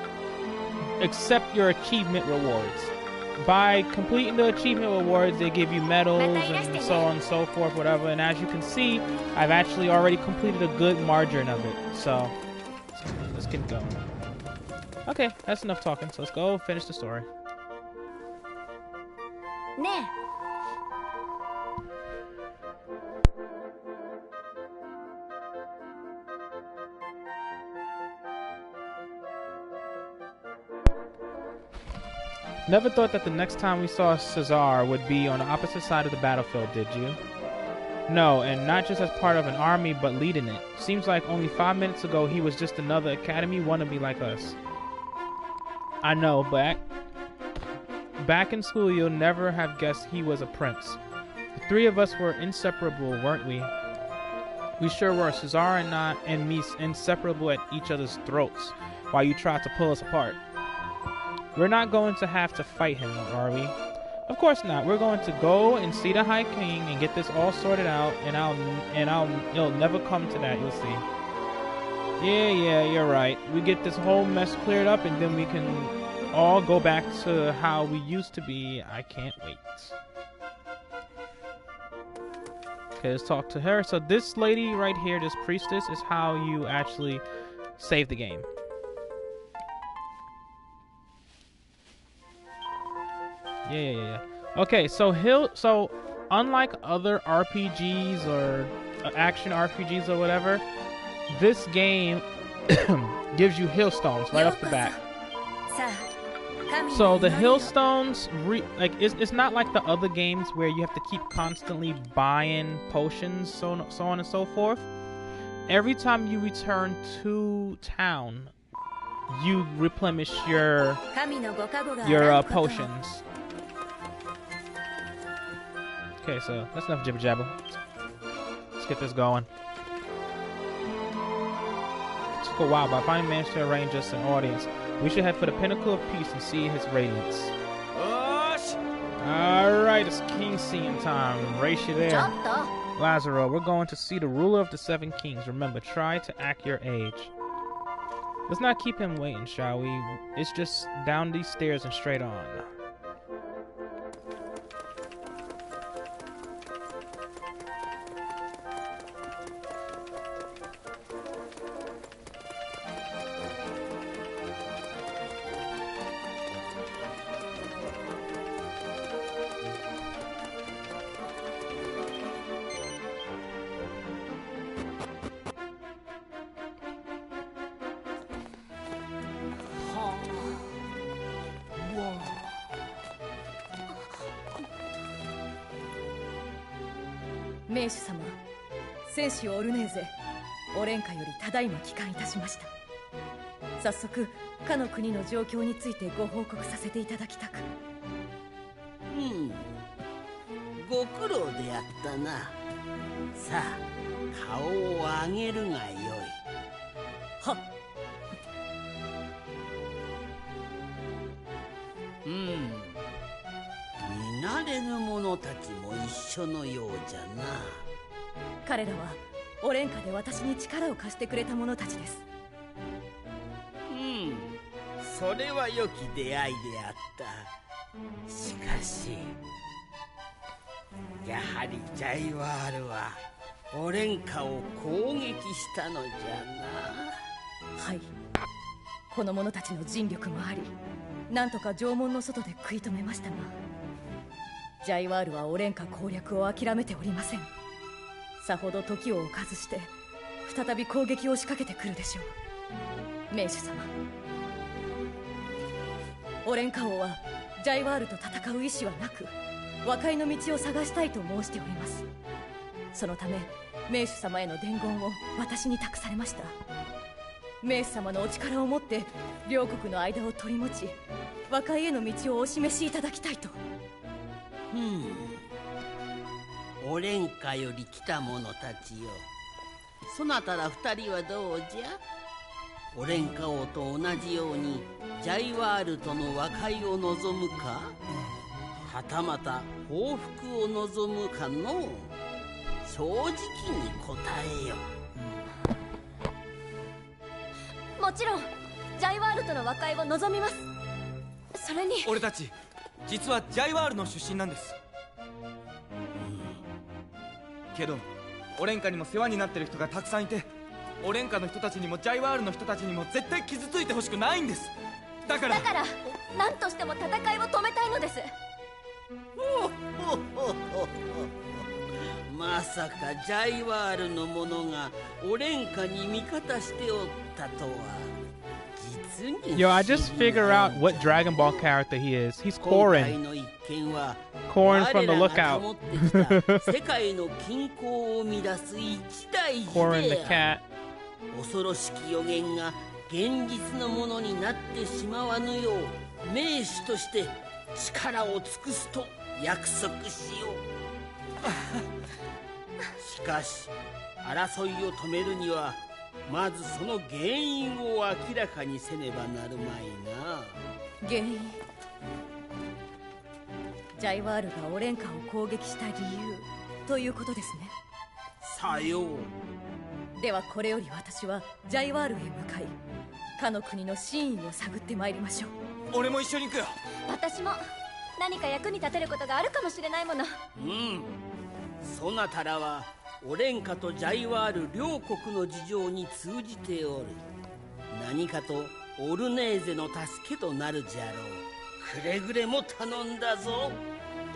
accept your achievement rewards. By completing the achievement rewards, they give you medals and so on and so forth, whatever. And as you can see, I've actually already completed a good margin of it. So let's get going. Okay, that's enough talking. So let's go finish the story. Nah. Never thought that the next time we saw Cesar would be on the opposite side of the battlefield, did you? No, and not just as part of an army, but leading it. Seems like only 5 minutes ago he was just another academy wannabe like us. I know, but back in school you'll never have guessed he was a prince. The three of us were inseparable, weren't we? We sure were. Cesar and me inseparable at each other's throats, while you tried to pull us apart. We're not going to have to fight him, are we? Of course not. We're going to go and see the High King and get this all sorted out, it'll never come to that, you'll see. Yeah, you're right. We get this whole mess cleared up and then we can all go back to how we used to be. I can't wait. Okay, let's talk to her. So this lady right here, this priestess, is how you actually save the game. Yeah. Okay, so unlike other RPGs or action RPGs or whatever, this game gives you hill stones right off the bat. So the hill stones, it's not like the other games where you have to keep constantly buying potions, so on and so forth. Every time you return to town, you replenish your potions. Okay, so that's enough jibber jabber. Let's get this going. It took a while, but I finally managed to arrange us an audience. We should head for the pinnacle of peace and see his radiance. Alright, it's king seeing time. Race you there. Lazaro, we're going to see the ruler of the 7 kings. Remember, try to act your age. Let's not keep him waiting, shall we? It's just down these stairs and straight on.名手様、戦士オルネーゼ、オレンカよりただいま帰還いたしました。早速、かの国の状況についてご報告させていただきたく。ご苦労であったな。さあ、顔を上げるがよい。はっ。見慣れぬ者たちも一緒のようじゃな。彼らはオレンカで私に力を貸してくれた者たちです。それは良き出会いであった。しかしやはりジャイワールはオレンカを攻撃したのじゃな。はい、この者たちの尽力もあり、なんとか城門の外で食い止めましたが、ジャイワールはオレンカ攻略を諦めておりません。さほど時を置かずして再び攻撃を仕掛けてくるでしょう。名手様、オレンカ王はジャイワールと戦う意志はなく、和解の道を探したいと申しております。そのため名手様への伝言を私に託されました。名手様のお力をもって両国の間を取り持ち、和解への道をお示しいただきたいと。オレンカより来た者たちよ。そなたら二人はどうじゃ？オレンカ王と同じようにジャイワールとの和解を望むか、はたまた報復を望むかの？正直に答えよ。もちろんジャイワールとの和解を望みます。それに俺たち実はジャイワールの出身なんです。けどオレンカにも世話になってる人がたくさんいて、オレンカの人たちにもジャイワールの人たちにも絶対傷ついてほしくないんです。だから何としても戦いを止めたいのです。まさかジャイワールの者がオレンカに味方しておったとは。実に Yo, I just figure out what Dragon Ball character he is. He's Korin. Korin from the Lookout. 世界の均衡を乱す一大事で Korin the cat. 恐ろしき予言が現実のものになってしまわぬよう、名手として力を尽くすと約束しよう。しかし争いを止めるにはまずその原因を明らかにせねばなるまいな。原因？ジャイワールがオレンカを攻撃した理由ということですね。さよう。ではこれより私はジャイワールへ向かい、かの国の真意を探ってまいりましょう。俺も一緒に行くよ。私も何か役に立てることがあるかもしれないもの。そなたらはオレンカとジャイワール両国の事情に通じておる。何かとオルネーゼの助けとなるじゃろう。くれぐれも頼んだぞ。お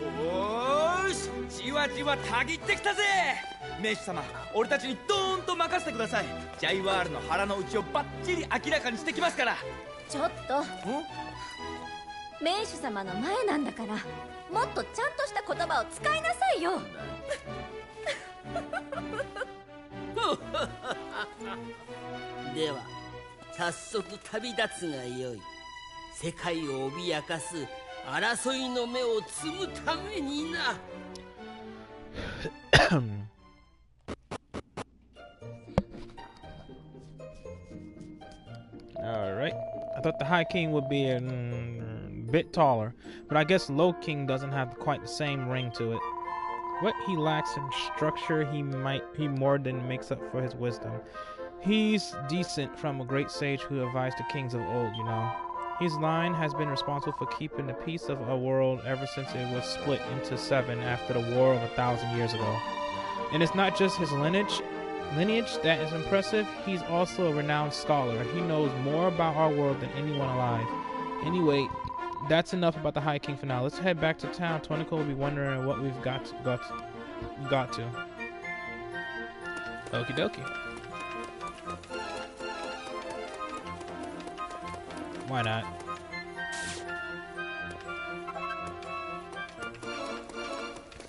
ーし、じわじわたぎってきたぜ。名手様、俺たちにドーンと任せてください。ジャイワールの腹の内をバッチリ明らかにしてきますから。ちょっと名手様の前なんだから、もっとちゃんとした言葉を使いなさいよ。では早速旅立つがよい。世界を脅かす争いの目を摘むためにな。Alright. I thought the High King would be a bit taller, but I guess Low King doesn't have quite the same ring to it. What he lacks in structure, he more than makes up for his wisdom. He's descent from a great sage who advised the kings of old, you know. His line has been responsible for keeping the peace of our world ever since it was split into 7 after the War of 1,000 years ago. And it's not just his lineage that is impressive, he's also a renowned scholar. He knows more about our world than anyone alive. Anyway, that's enough about the High King for now. Let's head back to town. Tonico will be wondering what we've got to. Okie dokie. Why not?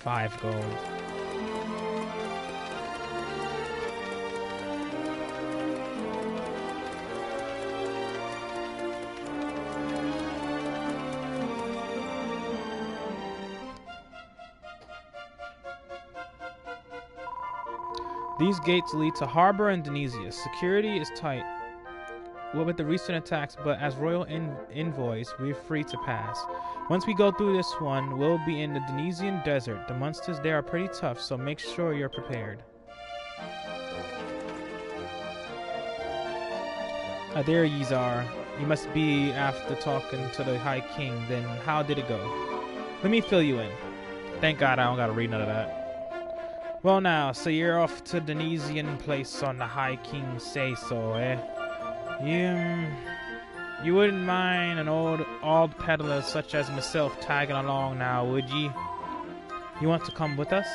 $5 gold. These gates lead to Harbor and Denesia. Security is tight. Well, with the recent attacks, but as royal envoys, we're free to pass. Once we go through this one, we'll be in the Denesian desert. The monsters there are pretty tough, so make sure you're prepared. There yous are. You must be after talking to the High King. Then how did it go? Let me fill you in. Thank God I don't gotta read none of that. Well now, so you're off to Denesian place on the High King say so, eh? You wouldn't mind an old peddler such as myself tagging along now, would ye? You want to come with us?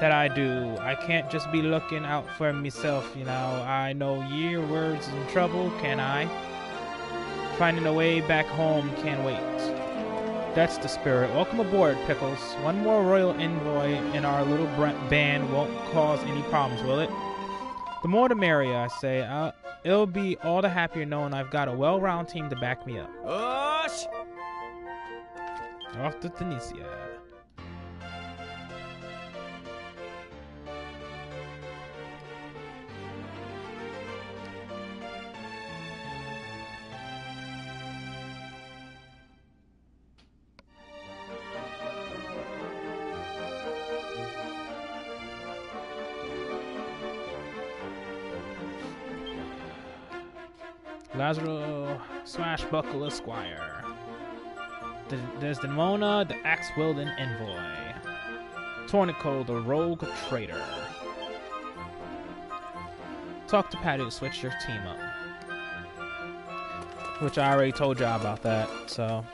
That I do. I can't just be looking out for myself, you know. I know your words in trouble, can I? Finding a way back home can't wait. That's the spirit. Welcome aboard, Pickles. One more royal envoy in our little band won't cause any problems, will it? The more the merrier, I say. It'll be all the happier knowing I've got a well-rounded team to back me up. Osh! Off to Tunisia. Lazaro Smashbuckle Esquire. Desdemona, the axe-wielding envoy. Tornico, the rogue traitor. Talk to Patty to switch your team up. Which I already told y'all about that, so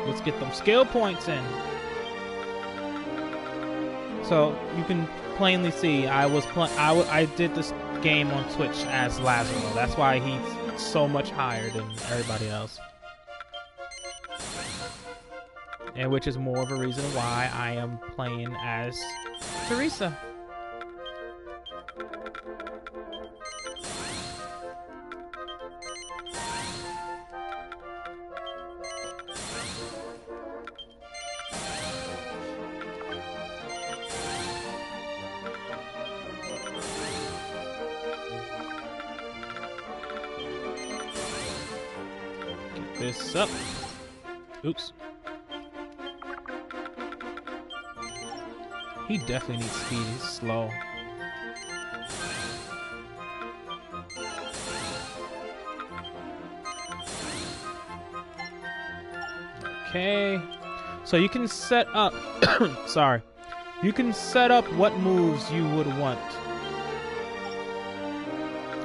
let's get them skill points in. So you can plainly see I did this game on Twitch as Lazaro. That's why he's so much higher than everybody else. And which is more of a reason why I am playing as Teresa. Get this up. Oops. He definitely needs speed. He's slow. Okay. So you can set up... sorry. You can set up what moves you would want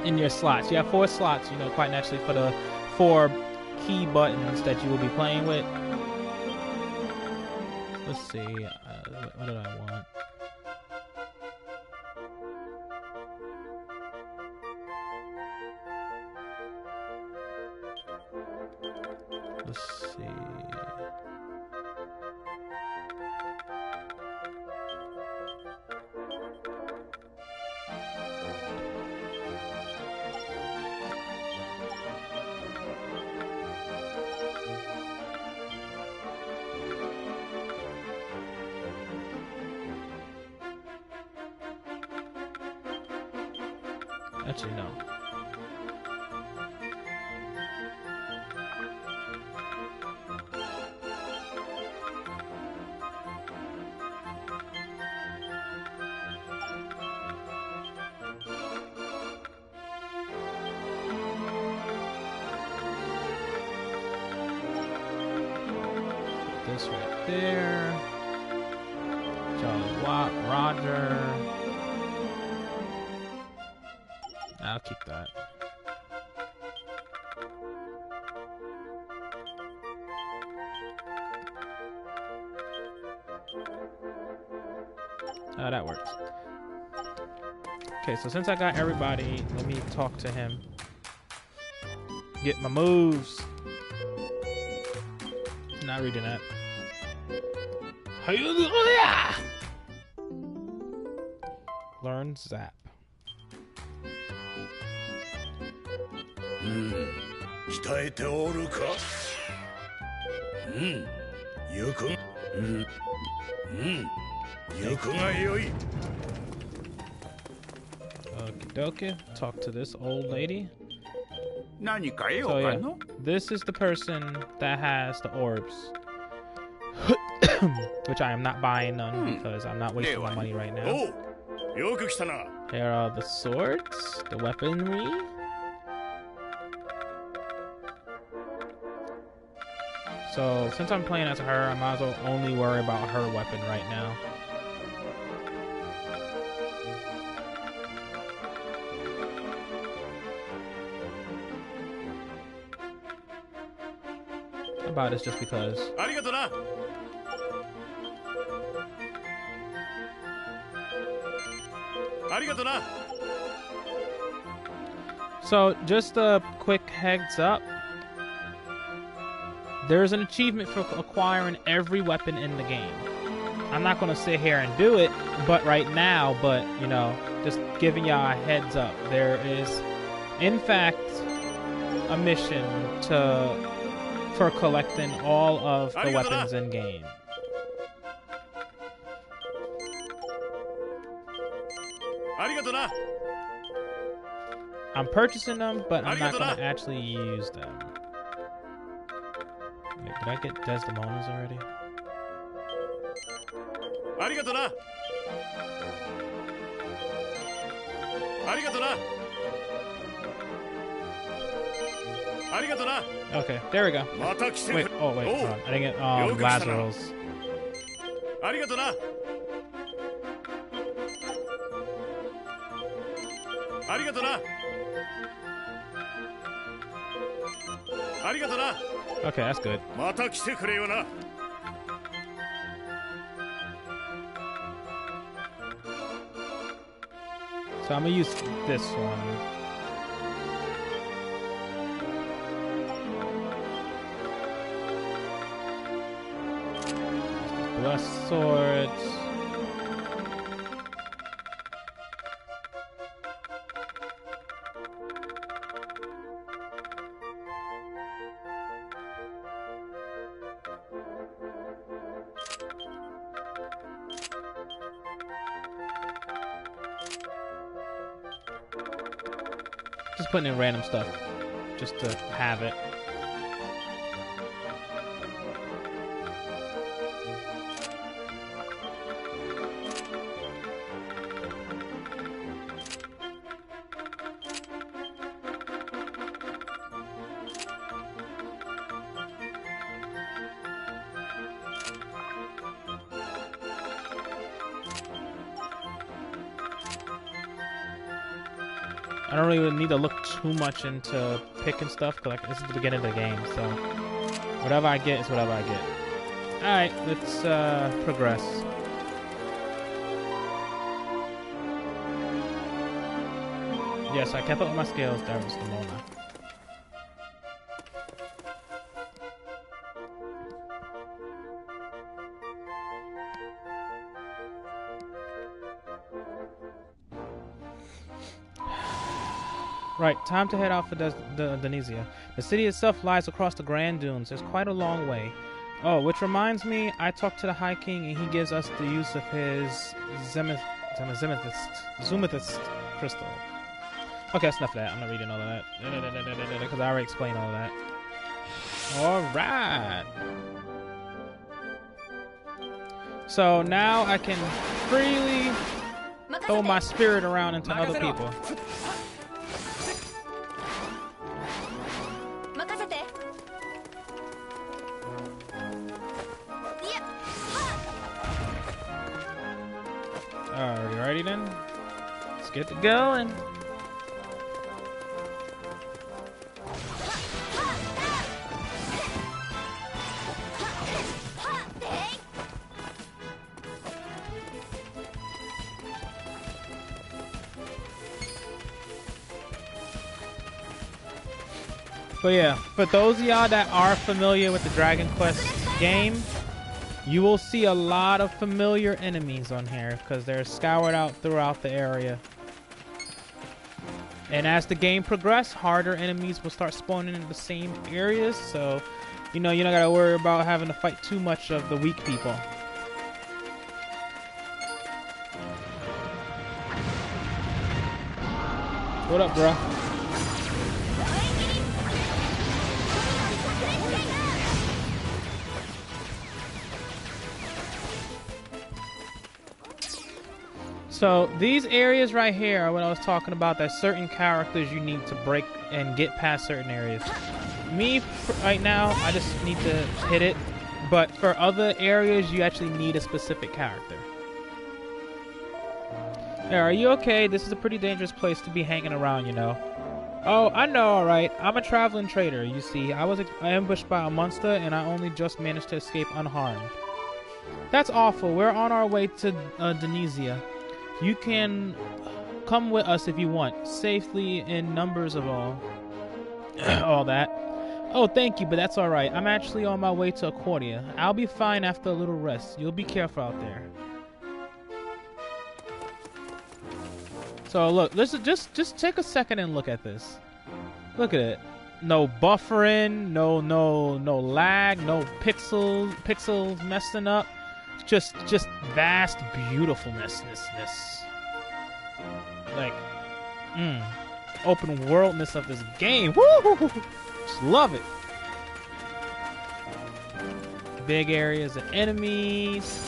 in your slots. You have 4 slots, you know, quite naturally for the 4 key buttons that you will be playing with. Let's see. What did I want? Let's see. Actually, no. This right there. Jolly Roger. I'll keep that. Oh, that works. Okay, so since I got everybody, let me talk to him. Get my moves. Not reading that. Learn Zap. 鍛えておるか。行く。行くがよい。 Okie dokie. Talk to this old lady. 何か用 So か yeah, の this is the person that has the orbs. Which I am not buying none because I'm not wasting my money right now. よく来たな。 Here are the swords, the weaponry. So since I'm playing as her, I might as well only worry about her weapon right now. I buy this just because. ありがとな。 ありがとな。 So just a quick heads up. There's an achievement for acquiring every weapon in the game. I'm not going to sit here and do it, but right now, you know, just giving y'all a heads up. There is, in fact, a mission for collecting all of the weapons in game. I'm purchasing them, but I'm not going to actually use them. Wait, did I get Desdemona's already? Okay, there we go. Wait, oh wait, hold on. I didn't get Lazarus. Okay, that's good. So I'm gonna use this one. Blessed swords. Just putting in random stuff, just to have it. I don't really need to look too much into picking stuff, because like, this is the beginning of the game, so whatever I get is whatever I get. Alright, let's progress. Yes, I kept up with my scales, there was the Mona. Right, time to head out for Indonesia. The city itself lies across the Grand Dunes. It's quite a long way. Oh, which reminds me, I talked to the High King and he gives us the use of his Zumithist crystal. Okay, that's enough of that. I'm not reading all of that. Because I already explained all of that. Alright. So now I can freely throw my spirit around into other people. Alrighty then, let's get to going. But yeah, for those of y'all that are familiar with the Dragon Quest game, you will see a lot of familiar enemies on here because they're scoured out throughout the area. And as the game progresses, harder enemies will start spawning in the same areas, so you know you don't gotta worry about having to fight too much of the weak people. What up, bro? So these areas right here are what I was talking about, that certain characters you need to break and get past certain areas. Me, right now, I just need to hit it. But for other areas, you actually need a specific character. Hey, are you okay? This is a pretty dangerous place to be hanging around, you know. Oh, I know, alright. I'm a traveling trader, you see. I was ambushed by a monster, and I only just managed to escape unharmed. That's awful. We're on our way to Indonesia. You can come with us if you want, safely in numbers of all that. Oh, thank you, but that's all right. I'm actually on my way to Accordia. I'll be fine after a little rest. You'll be careful out there. So look, listen, just take a second and look at this. Look at it. No buffering, no lag, no pixels messing up. Just vast beautifulness. Like, open worldness of this game. Woo! Just love it. Big areas of enemies.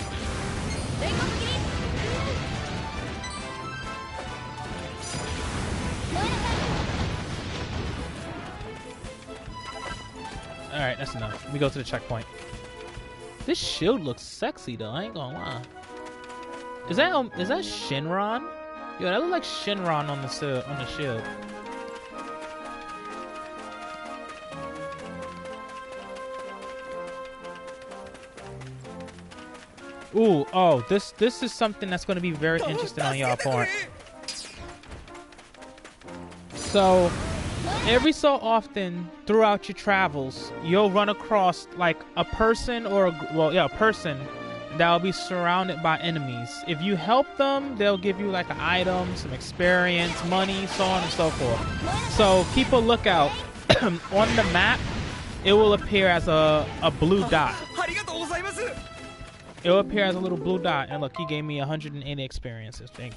that's enough. Let me go to the checkpoint. This shield looks sexy though. I ain't gonna lie. Is that Shinron? Yo, that looks like Shinron on the shield. Ooh, oh, this is something that's going to be very interesting on y'all part. So, every so often throughout your travels, you'll run across like a person or a person that will be surrounded by enemies. If you help them, they'll give you like an item, some experience, money, so on and so forth. So keep a lookout. On the map, it will appear as a blue dot. It will appear as a little blue dot. And look, he gave me 180 experiences. Ain't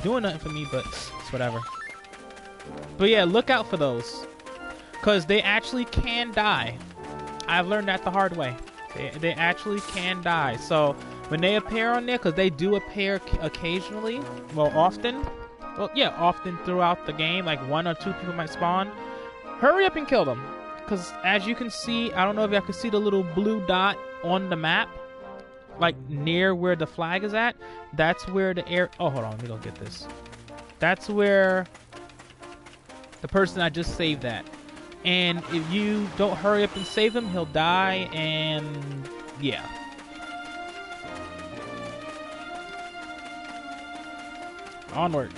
doing nothing for me, but it's whatever. But yeah, look out for those, because they actually can die. I've learned that the hard way. They actually can die. So when they appear on there, because they do appear occasionally, often throughout the game, like 1 or 2 people might spawn. Hurry up and kill them, because as you can see, I don't know if y'all can see the little blue dot on the map, like near where the flag is at. That's where the air. Oh, hold on, let me go get this. That's where the person I just saved at. And if you don't hurry up and save him, he'll die, and yeah. Onward.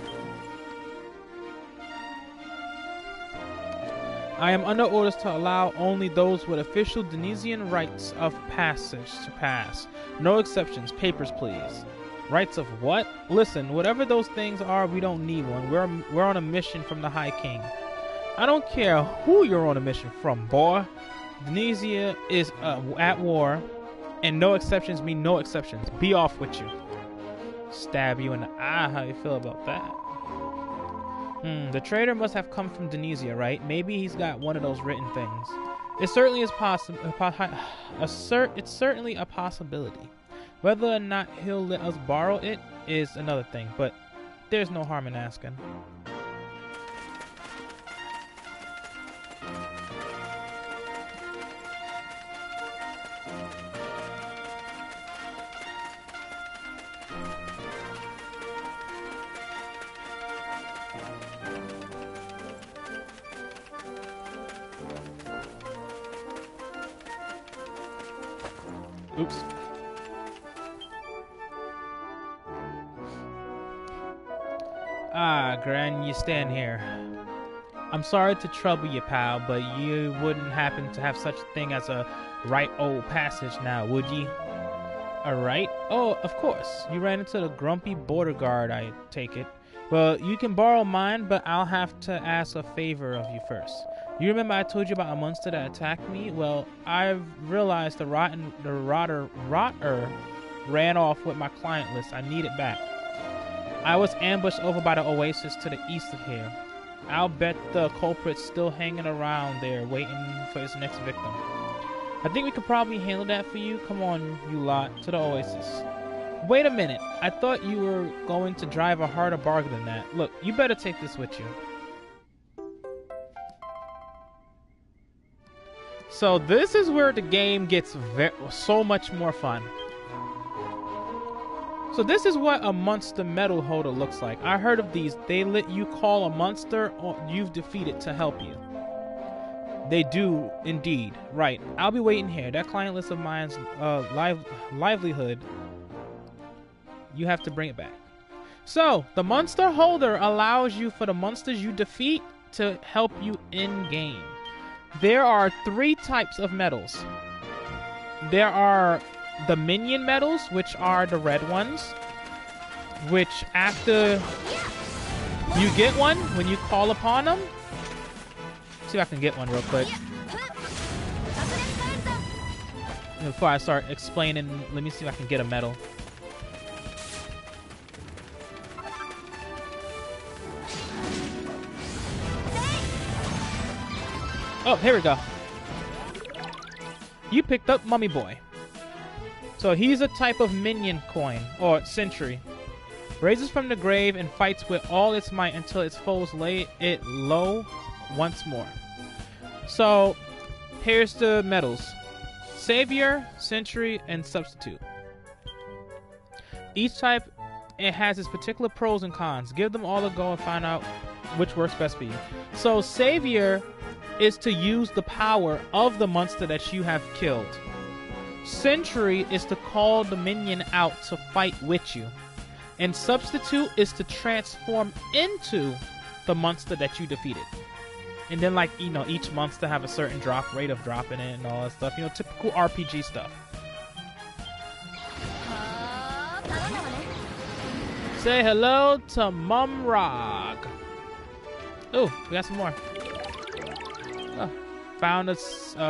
I am under orders to allow only those with official Denisian rights of passage to pass. No exceptions. Papers, please. Rights of what? Listen, whatever those things are, we don't need one. We're on a mission from the High King. I don't care who you're on a mission from, boy. Denisia is at war, and no exceptions mean no exceptions. Be off with you. Stab you in the eye. How you feel about that? The trader must have come from Denisia, right? Maybe he's got one of those written things. It certainly is possible. It's certainly a possibility. Whether or not he'll let us borrow it is another thing, but there's no harm in asking. Oops. Ah, Gran, you stand here. I'm sorry to trouble you, pal, but you wouldn't happen to have such a thing as a right old passage now, would ye? A right? Oh, of course. You ran into the grumpy border guard, I take it. Well, you can borrow mine, but I'll have to ask a favor of you first. You remember I told you about a monster that attacked me? Well, I've realized the rotter ran off with my client list. I need it back. I was ambushed over by the oasis to the east of here. I'll bet the culprit's still hanging around there waiting for his next victim. I think we could probably handle that for you. Come on, you lot, to the oasis. Wait a minute. I thought you were going to drive a harder bargain than that. Look, you better take this with you. So this is where the game gets so much more fun. So this is what a monster medal holder looks like. I heard of these. They let you call a monster you've defeated to help you. They do indeed. Right. I'll be waiting here. That client list of mine's livelihood. You have to bring it back. So the monster holder allows you for the monsters you defeat to help you in game. There are 3 types of medals. There are the minion medals, which are the red ones, which after you get one, when you call upon them, see if I can get one real quick. Before I start explaining, let me see if I can get a medal. Oh, here we go. You picked up Mummy Boy. So he's a type of minion coin, or sentry. Raises from the grave and fights with all its might until its foes lay it low once more. So Here's the medals: Savior, Sentry, and Substitute. Each type, it has its particular pros and cons. Give them all a go and find out which works best for you. So Savior is to use the power of the monster that you have killed. Sentry is to call the minion out to fight with you. And Substitute is to transform into the monster that you defeated. And then, like, you know, each monster have a certain drop rate of dropping it and all that stuff. You know, typical RPG stuff. Say hello to Mumrog. Oh, we got some more. Oh, found a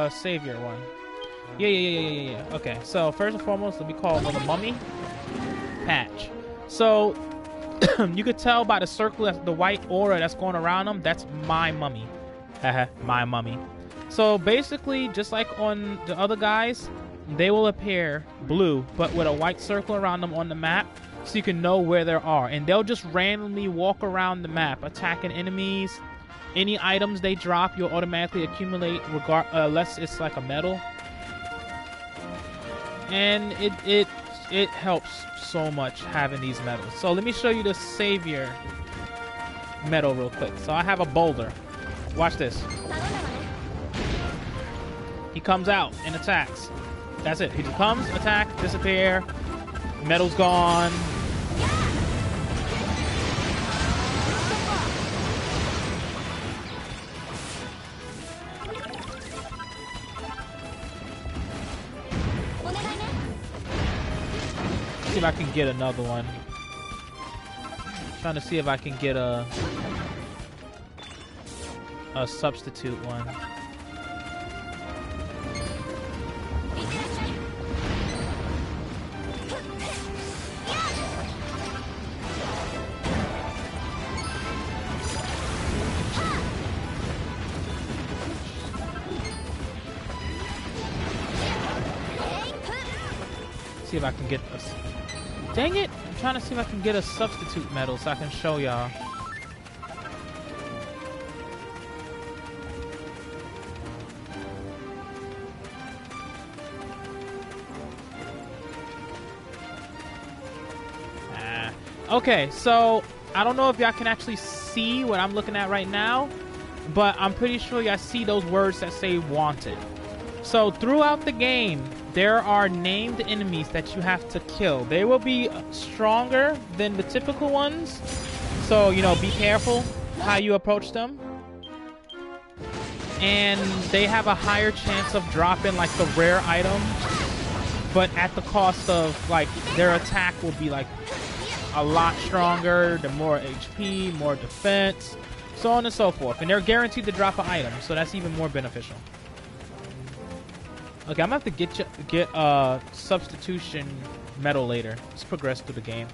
Savior one. Yeah. Okay, so first and foremost, let me call the mummy patch. So you could tell by the circle, the white aura that's going around them, that's my mummy. My mummy. So basically, just like on the other guys, they will appear blue, but with a white circle around them on the map, so you can know where they are. And they'll just randomly walk around the map, attacking enemies. Any items they drop, you'll automatically accumulate, unless it's like a medal. And it helps so much having these medals. So let me show you the Savior medal real quick. So I have a boulder. Watch this. He comes out and attacks. That's it. He just comes, attack, disappear. Medal's gone. See if I can get another one. Trying to see if I can get a substitute one. See if I can get this. Dang it! I'm trying to see if I can get a substitute medal so I can show y'all. Okay, so I don't know if y'all can actually see what I'm looking at right now, but I'm pretty sure y'all see those words that say wanted. So throughout the game, there are named enemies that you have to kill. They will be stronger than the typical ones, so, you know, be careful how you approach them. And they have a higher chance of dropping, like, the rare item, but at the cost of, like, their attack will be, like, a lot stronger, the more HP, more defense, so on and so forth. And they're guaranteed to drop an item, so that's even more beneficial. Okay, I'm gonna have to get a substitution medal later. Let's progress through the game.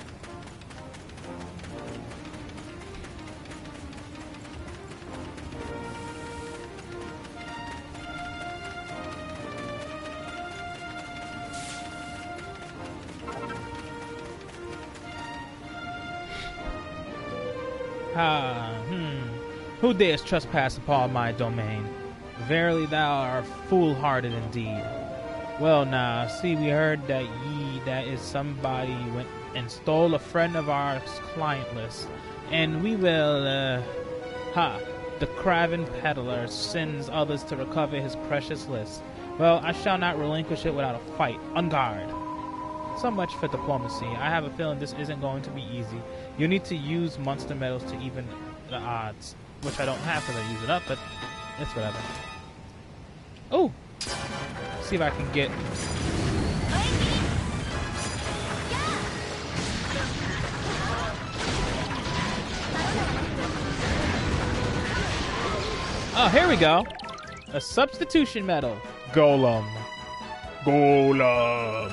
Who dares trespass upon my domain? Verily thou art foolhardy indeed. Well now, see, we heard that that is somebody went and stole a friend of ours client list, and we will, the craven peddler sends others to recover his precious list. Well, I shall not relinquish it without a fight. On guard. So much for diplomacy. I have a feeling this isn't going to be easy. You need to use monster medals to even the odds, which I don't have because I use it up, but it's whatever. Oh! See if I can get... Oh, here we go. A substitution medal. Golem. Golem.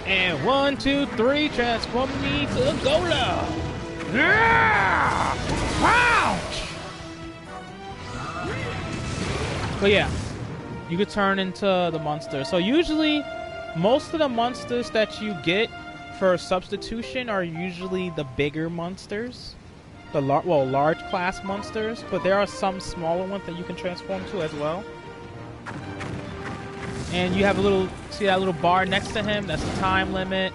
And 1, 2, 3, transform me to a golem. Yeah! Ouch! But yeah, you could turn into the monster. So usually, most of the monsters that you get for substitution are usually the bigger monsters. The large class monsters. But there are some smaller ones that you can transform to as well. And you have a little, see that little bar next to him? That's the time limit.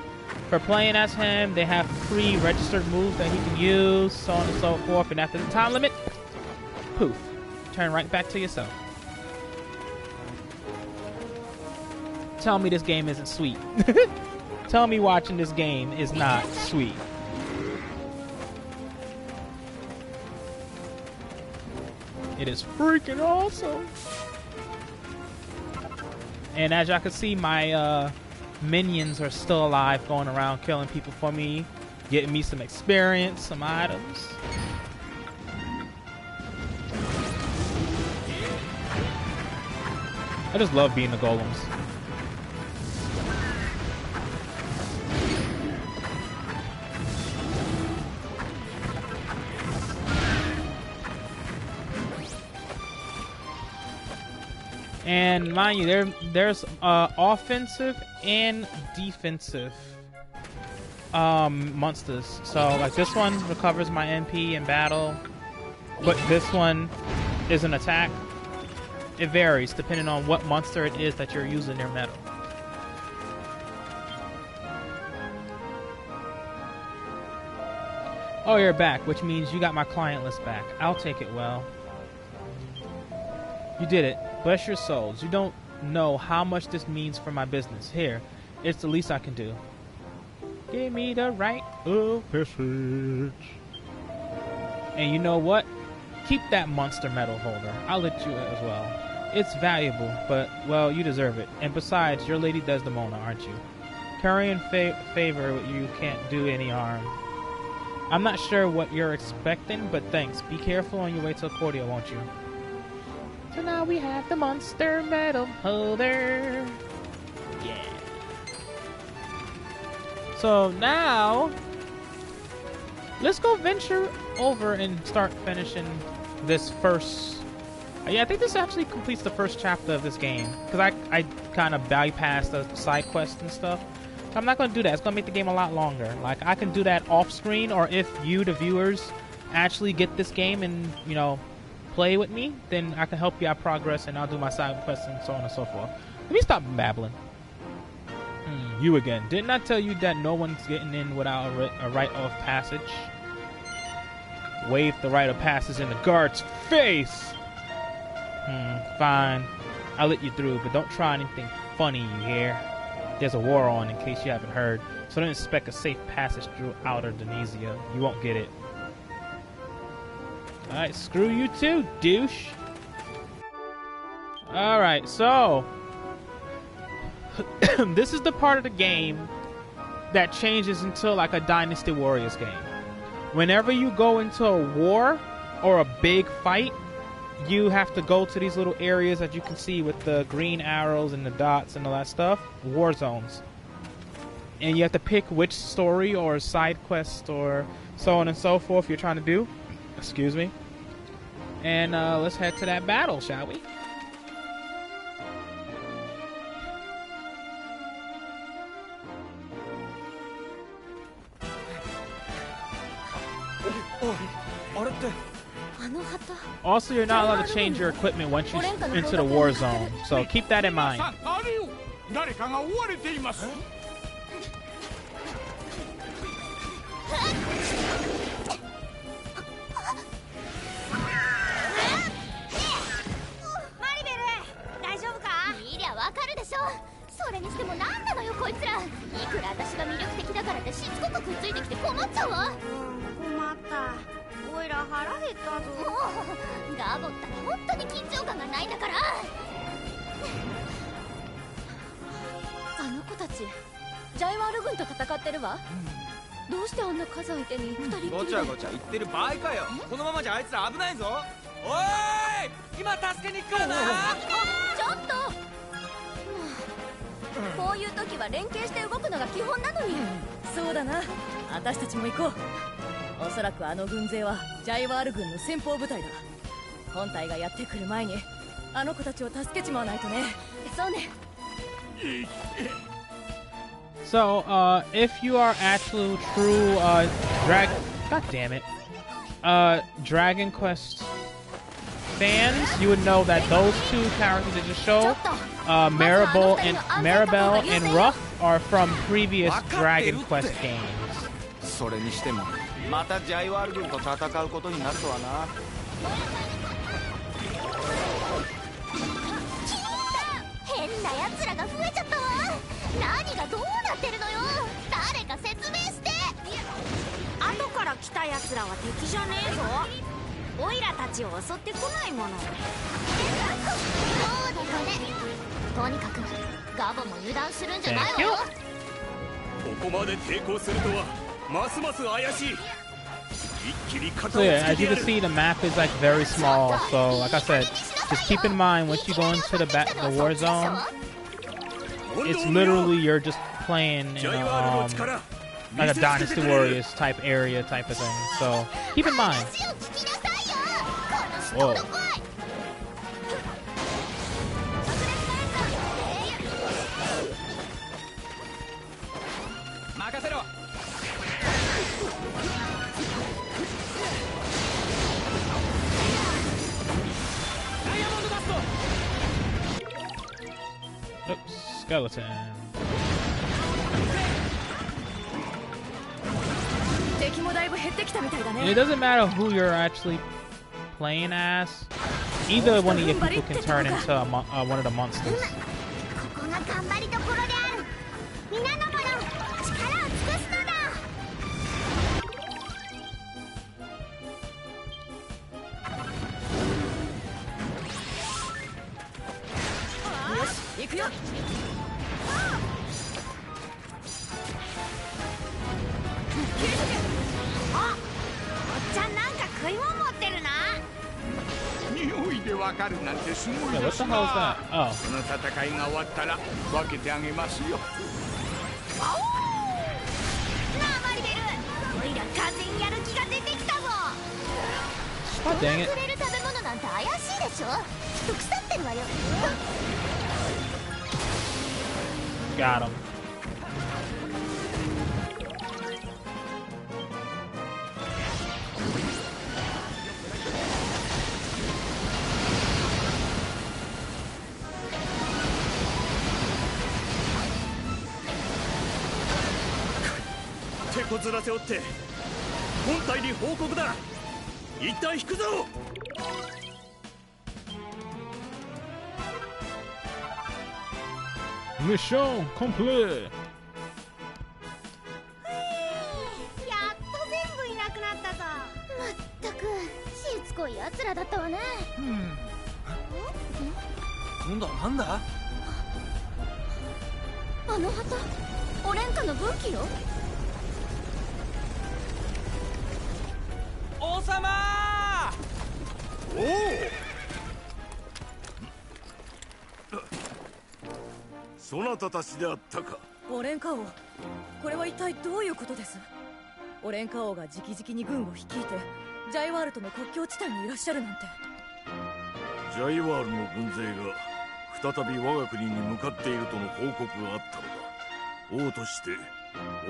For playing as him, they have pre-registered moves that he can use, so on and so forth. And after the time limit, poof, turn right back to yourself. Tell me this game isn't sweet. Tell me watching this game is not sweet. It is freaking awesome. And as y'all can see, my minions are still alive, going around killing people for me, getting me some experience, some items. I just love being the golems. And mind you, there's offensive and defensive monsters. So like this one recovers my MP in battle, but this one is an attack. It varies depending on what monster it is that you're using their metal. Oh, you're back, which means you got my client list back. I'll take it well. You did it. Bless your souls. You don't know how much this means for my business. Here, it's the least I can do. Give me the right of passage. And you know what? Keep that monster medal holder. I'll let you as well. It's valuable, but, well, you deserve it. And besides, you're Lady Desdemona, aren't you? Carrying favor, you can't do any harm. I'm not sure what you're expecting, but thanks. Be careful on your way to Accordia, won't you? So now we have the monster medal holder. Yeah. So now, let's go venture over and start finishing this first. Yeah, I think this actually completes the first chapter of this game, because I kind of bypassed the side quests and stuff. So I'm not going to do that. It's going to make the game a lot longer. Like, I can do that off screen, or if you, the viewers, actually get this game and, you know, play with me, then I can help you out progress, and I'll do my side quests and so on and so forth. Let me stop babbling. You again. Didn't I tell you that no one's getting in without a rite of passage? Wave the rite of passage in the guard's face! Fine. I'll let you through, but don't try anything funny, you hear? There's a war on, in case you haven't heard, so don't expect a safe passage through outer Denesia. You won't get it. Alright, screw you too, douche. Alright, so this is the part of the game that changes into like a Dynasty Warriors game. Whenever you go into a war or a big fight, you have to go to these little areas that you can see with the green arrows and the dots and all that stuff, war zones. And you have to pick which story or side quest or so on and so forth you're trying to do. Excuse me. And let's head to that battle, shall we? Also, you're not allowed to change your equipment once you enter the war zone, so keep that in mind.ジャイワール軍と戦ってるわ。どうしてあんな数相手に二人っきりで。ごちゃごちゃ言ってる場合かよ。このままじゃあいつら危ないぞ。おーい、今助けに行くからな。ちょっと。こういう時は連携して動くのが基本なのに。そうだな。私たちも行こう。おそらくあの軍勢はジャイワール軍の先方部隊だ。本隊がやってくる前にあの子たちを助けちまわないとね。そうね。So, if you are actual true, God damn it, Dragon Quest fans, you would know that those two characters that just showed Maribel and Ruff are from previous Dragon Quest games. それにしてもまたジャイワール軍と戦うことになるとはな。変な奴らが増えちゃったわ。何がどうなってるのよ。誰か説明して。後から来た奴らは敵じゃねえぞ。オイラたちを襲ってこないもの。そうだね。とにかくガボも油断するんじゃないわよ。ここまで抵抗するとはますます怪しい。 So yeah, as you can see, the map is like very small. So like I said, just keep in mind once you go into the war zone, it's literally you're just playing in a, like a Dynasty Warriors type area type of thing. So keep in mind. Whoa. 任せろ。 Oops, skeleton. And it doesn't matter who you're actually playing as. Either one of you people can turn into one of the monsters. ここが頑張りどころである。皆の者、力を尽くすのだ。よし、行くよ。あ、おっちゃんなんか食い物持ってるな。匂いでわかるなんてすごい Yeah, で what す the な。 hell is that? Oh. この戦いが終わったら分けてあげますよ。なあマリベル、おいら完全にやる気が出てきたぞ。 God dang it. 人がくれる食べ物なんて怪しいでしょ。きっと腐ってるわよ。 Got him. Mission complete. やっと全部いなくなったぞ。まったくしつこい奴らだったわね。今度はなんだ。あの旗、オレンカの武器よ。王様。おお。そなたたちであったか。オレンカ王、これは一体どういうことです？オレンカ王が直々に軍を率いてジャイワールとの国境地帯にいらっしゃるなんて。ジャイワールの軍勢が再び我が国に向かっているとの報告があったのだ。王として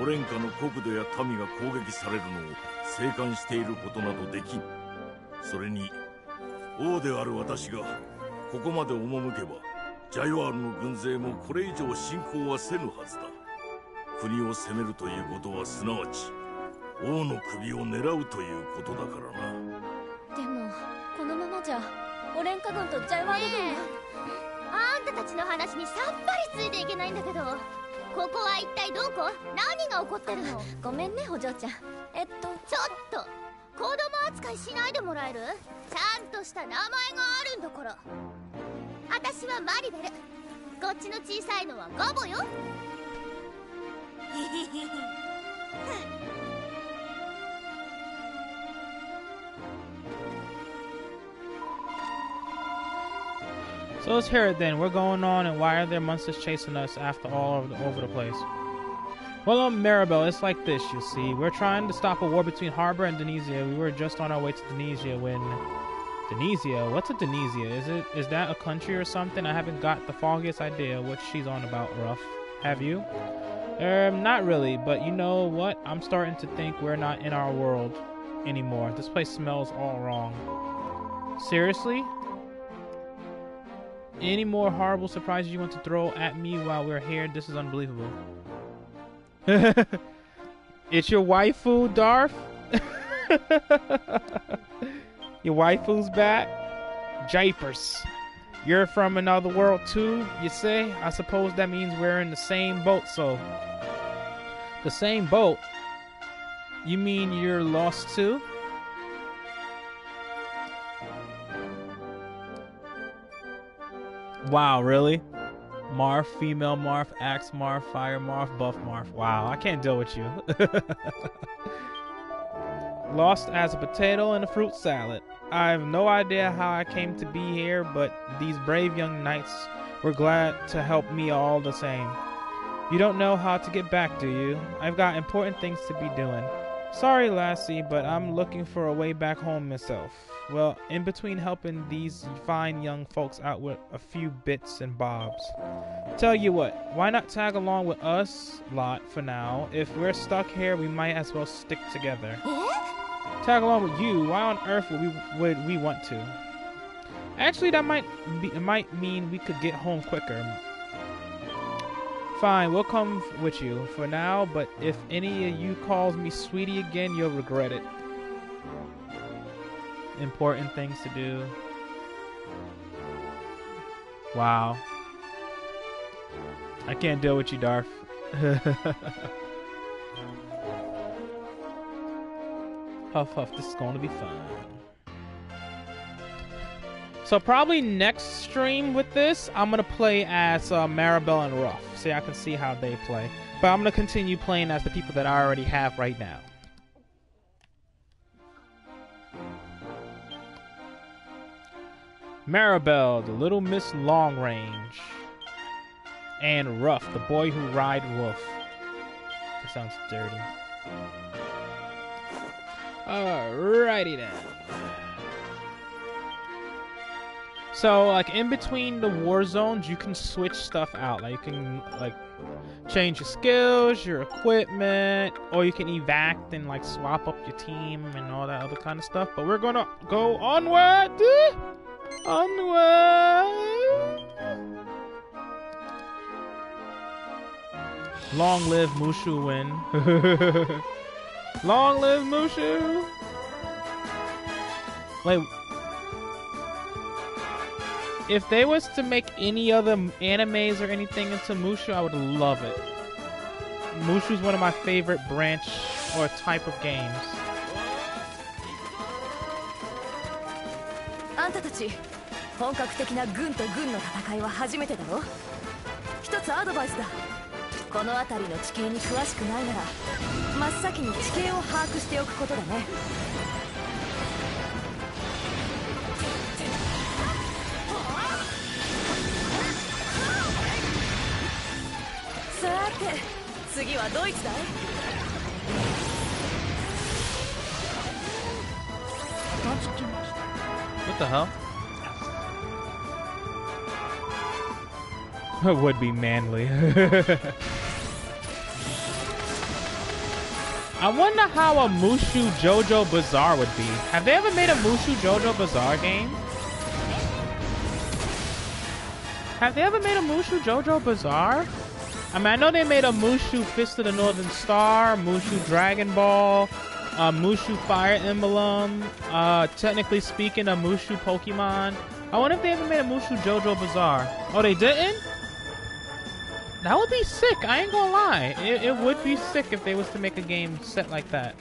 オレンカの国土や民が攻撃されるのを静観していることなどできん。それに王である私がここまで赴けばジャイワールの軍勢もこれ以上侵攻はせぬはずだ。国を攻めるということはすなわち王の首を狙うということだからな。でもこのままじゃオレンカ軍とジャイワール軍が、あんたたちの話にさっぱりついていけないんだけど、ここは一体どこ？何が起こってるの？ごめんねお嬢ちゃん。ちょっと子供扱いしないでもらえる？ちゃんとした名前があるんだから。私はマリベル、こっちの小さいのはガボよ。So let's hear it then. We're going on, and why are there monsters chasing us after all over the place? Well, Maribel, it's like this, you see. We're trying to stop a war between Harbor and Denesia. We were just on our way to Denesia when... Denesia? What's a Denesia? Is that a country or something? I haven't got the foggiest idea what she's on about, Ruff. Have you? Not really, but you know what? I'm starting to think we're not in our world anymore. This place smells all wrong. Seriously? Any more horrible surprises you want to throw at me while we're here? This is unbelievable. It's your waifu, Darth? Your waifu's back? Japers. You're from another world too, you say? I suppose that means we're in the same boat, so... The same boat? You mean you're lost too? Wow, really? Marth, female Marth, axe Marth, fire Marth, buff Marth. Wow, I can't deal with you. Lost as a potato in a fruit salad. I have no idea how I came to be here, but these brave young knights were glad to help me all the same. You don't know how to get back, do you? I've got important things to be doing. Sorry, lassie, but I'm looking for a way back home myself. Well, in between helping these fine young folks out with a few bits and bobs. Tell you what, why not tag along with us lot for now? If we're stuck here, we might as well stick together. Tag along with you? Why on earth would we want to? Actually, that might mean we could get home quicker. Fine, we'll come with you for now, but if any of you calls me sweetie again, you'll regret it. Important things to do. Wow. I can't deal with you, Darth. Huff, huff, this is going to be fun. So probably next stream with this, I'm going to play as Maribel and Ruff. So I can see how they play. But I'm going to continue playing as the people that I already have right now. Maribel, the little Miss Long Range. And Ruff, the boy who ride wolf. That sounds dirty. Alrighty then. So, like, in between the war zones, you can switch stuff out. Like, you can, like, change your skills, your equipment, or you can evac and, like, swap up your team and all that other kind of stuff. But we're gonna go onward! Onward! Long live Mushu win. Long live Mushu! Wait. If they was to make any other animes or anything into Mushu, I would love it. Mushu's one of my favorite branch or type of games. あんたたち、本格的な軍と軍の戦いは初めてだろ？一つアドバイスだ。この辺りの地形に詳しくないなら、真っ先に地形を把握しておくことだね。さて、次はドイツだい。What the hell? It would be manly. I wonder how a Mushu JoJo Bizarre would be. Have they ever made a Mushu JoJo Bizarre game? Have they ever made a Mushu JoJo Bizarre? I mean, I know they made a Mushu Fist of the Northern Star, Mushu Dragon Ball, Mushu Fire Emblem, technically speaking, a Mushu Pokemon. I wonder if they ever made a Mushu JoJo Bizarre. Oh, they didn't? That would be sick, I ain't gonna lie. It would be sick if they was to make a game set like that.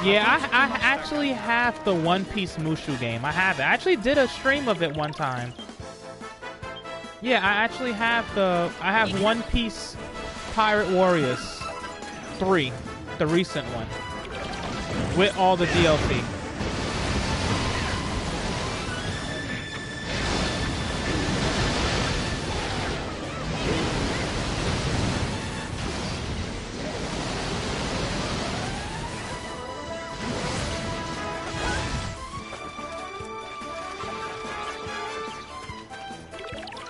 Yeah, I actually have the One Piece Mushu game. I have it. I actually did a stream of it one time. Yeah, I actually have I have One Piece Pirate Warriors 3, the recent one, with all the DLC.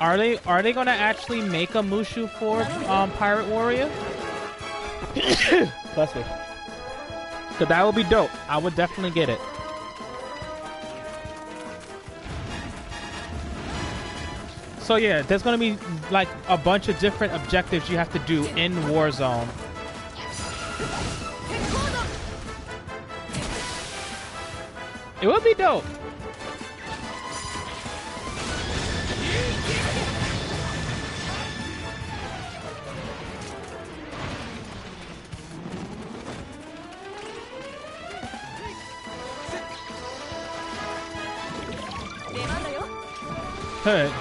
Are they gonna actually make a Mushu for Pirate Warrior? Bless me. So that would be dope. I would definitely get it. So yeah, there's gonna be like a bunch of different objectives you have to do in Warzone. It would be dope.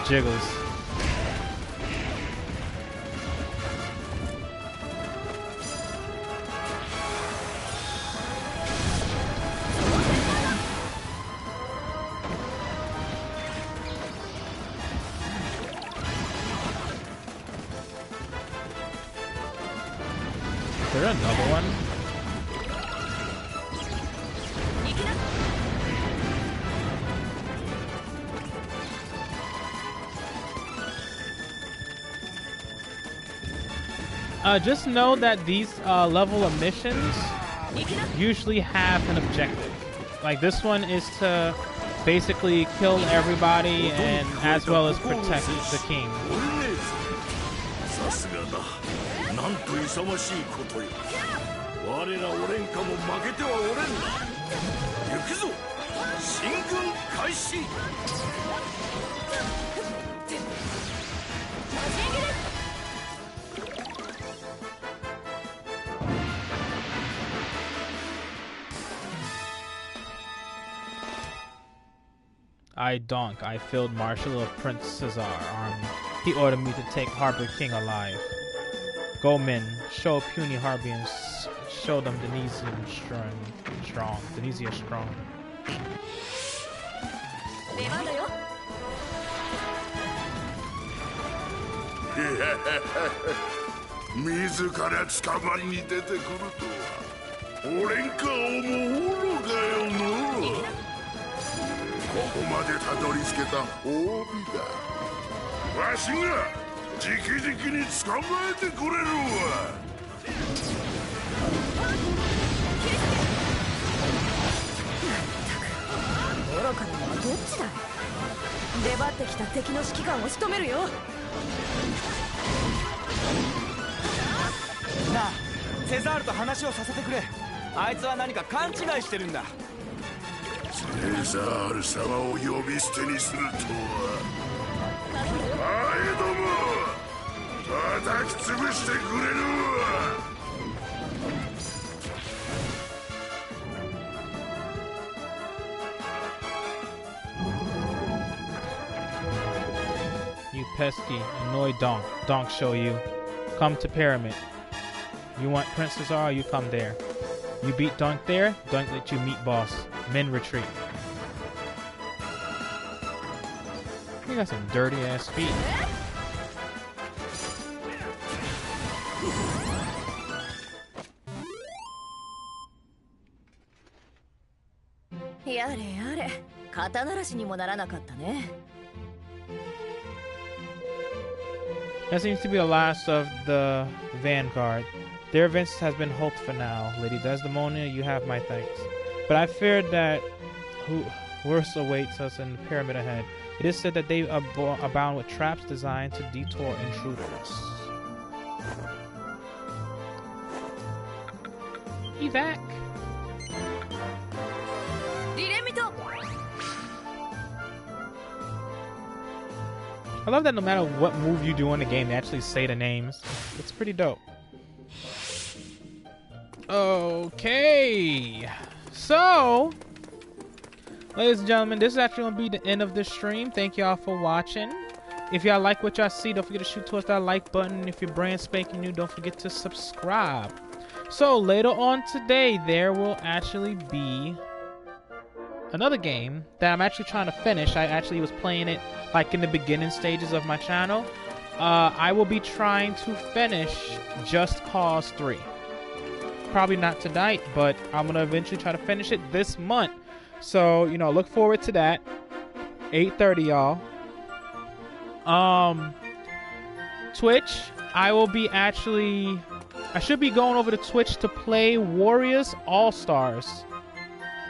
Jiggles. Is there another one? Just know that these level of missions usually have an objective. Like this one is to basically kill everybody and as well as protect the king. I Field Marshal of Prince Caesar Army. He ordered me to take Harbor King alive. Go men, show puny Harbians, show them Denizia strong. Denizia strong. 自ら捕まりに出てくるとは俺ん顔も愚かよの。ここまでたどり着けた褒美だ。わしが直々に捕まえてくれるわ。愚かなのはどっちだ。出張ってきた敵の指揮官を仕留めるよ。なあ、セザールと話をさせてくれ。あいつは何か勘違いしてるんだ。セザール様を呼び捨てにするとは。あえども叩き潰してくれるわ。You pesky, annoy Donk. Donk show you. Come to Pyramid. You want Prince Cesar, you come there. You beat Donk there, Donk let you meet boss. Men retreat. You got some dirty ass feet.やれやれ、肩慣らしにもならなかったね。That seems to be the last of the Vanguard. Their events has been halted for now. Lady Desdemona, you have my thanks. But I feared that worse awaits us in the pyramid ahead. It is said that they abound with traps designed to detour intruders. Evac. I love that no matter what move you do in the game, they actually say the names. It's pretty dope. Okay. So, ladies and gentlemen, this is actually going to be the end of this stream. Thank y'all for watching. If y'all like what y'all see, don't forget to shoot towards that like button. If you're brand spanking new, don't forget to subscribe. So, later on today, there will actually be another game that I'm actually trying to finish. I actually was playing it like in the beginning stages of my channel. I will be trying to finish Just Cause 3. Probably not tonight, but I'm gonna eventually try to finish it this month. So, you know, look forward to that. 8:30, y'all. Twitch, I should be going over to Twitch to play Warriors All-Stars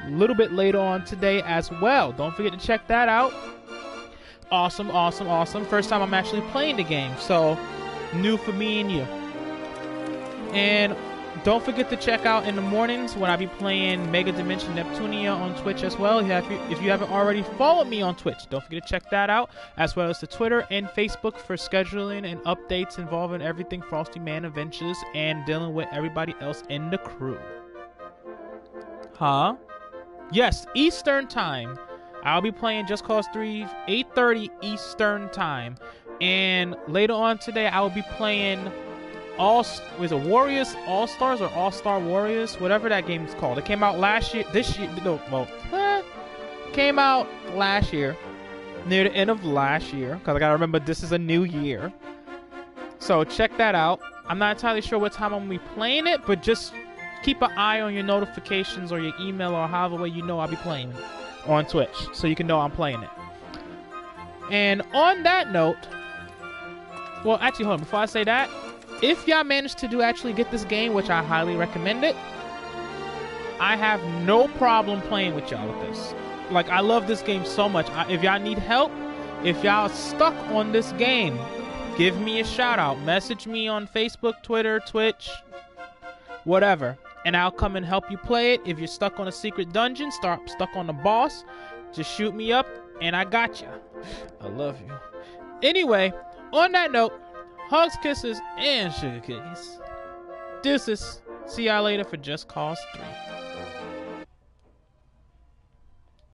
a little bit later on today as well. Don't forget to check that out. Awesome. First time I'm actually playing the game, so new for me and you. And don't forget to check out in the mornings when I be playing Mega Dimension Neptunia on Twitch as well. If you haven't already followed me on Twitch, don't forget to check that out, as well as the Twitter and Facebook for scheduling and updates involving everything Frosty Man Adventures and dealing with everybody else in the crew. Yes, Eastern Time. I'll be playing Just Cause 3, 8:30 Eastern Time. And later on today, I will be playing Warriors All-Stars or All-Star Warriors? Whatever that game is called. It came out last year. Came out last year. Near the end of last year. Because I gotta remember this is a new year. So check that out. I'm not entirely sure what time I'm going to be playing it, but just keep an eye on your notifications or your email or however way you know I'll be playing it on Twitch, so you can know I'm playing it. And on that note, well, actually, hold on. Before I say that, if y'all manage to actually get this game, which I highly recommend it, I have no problem playing with y'all with this. Like, I love this game so much. If y'all need help, if y'all stuck on this game, give me a shout out. Message me on Facebook, Twitter, Twitch, whatever, and I'll come and help you play it. If you're stuck on a secret dungeon, stuck on the boss, just shoot me up and I got you. I love you. Anyway, on that note, hugs, kisses, and sugar cookies. Deuces. See y'all later for Just Cause 3.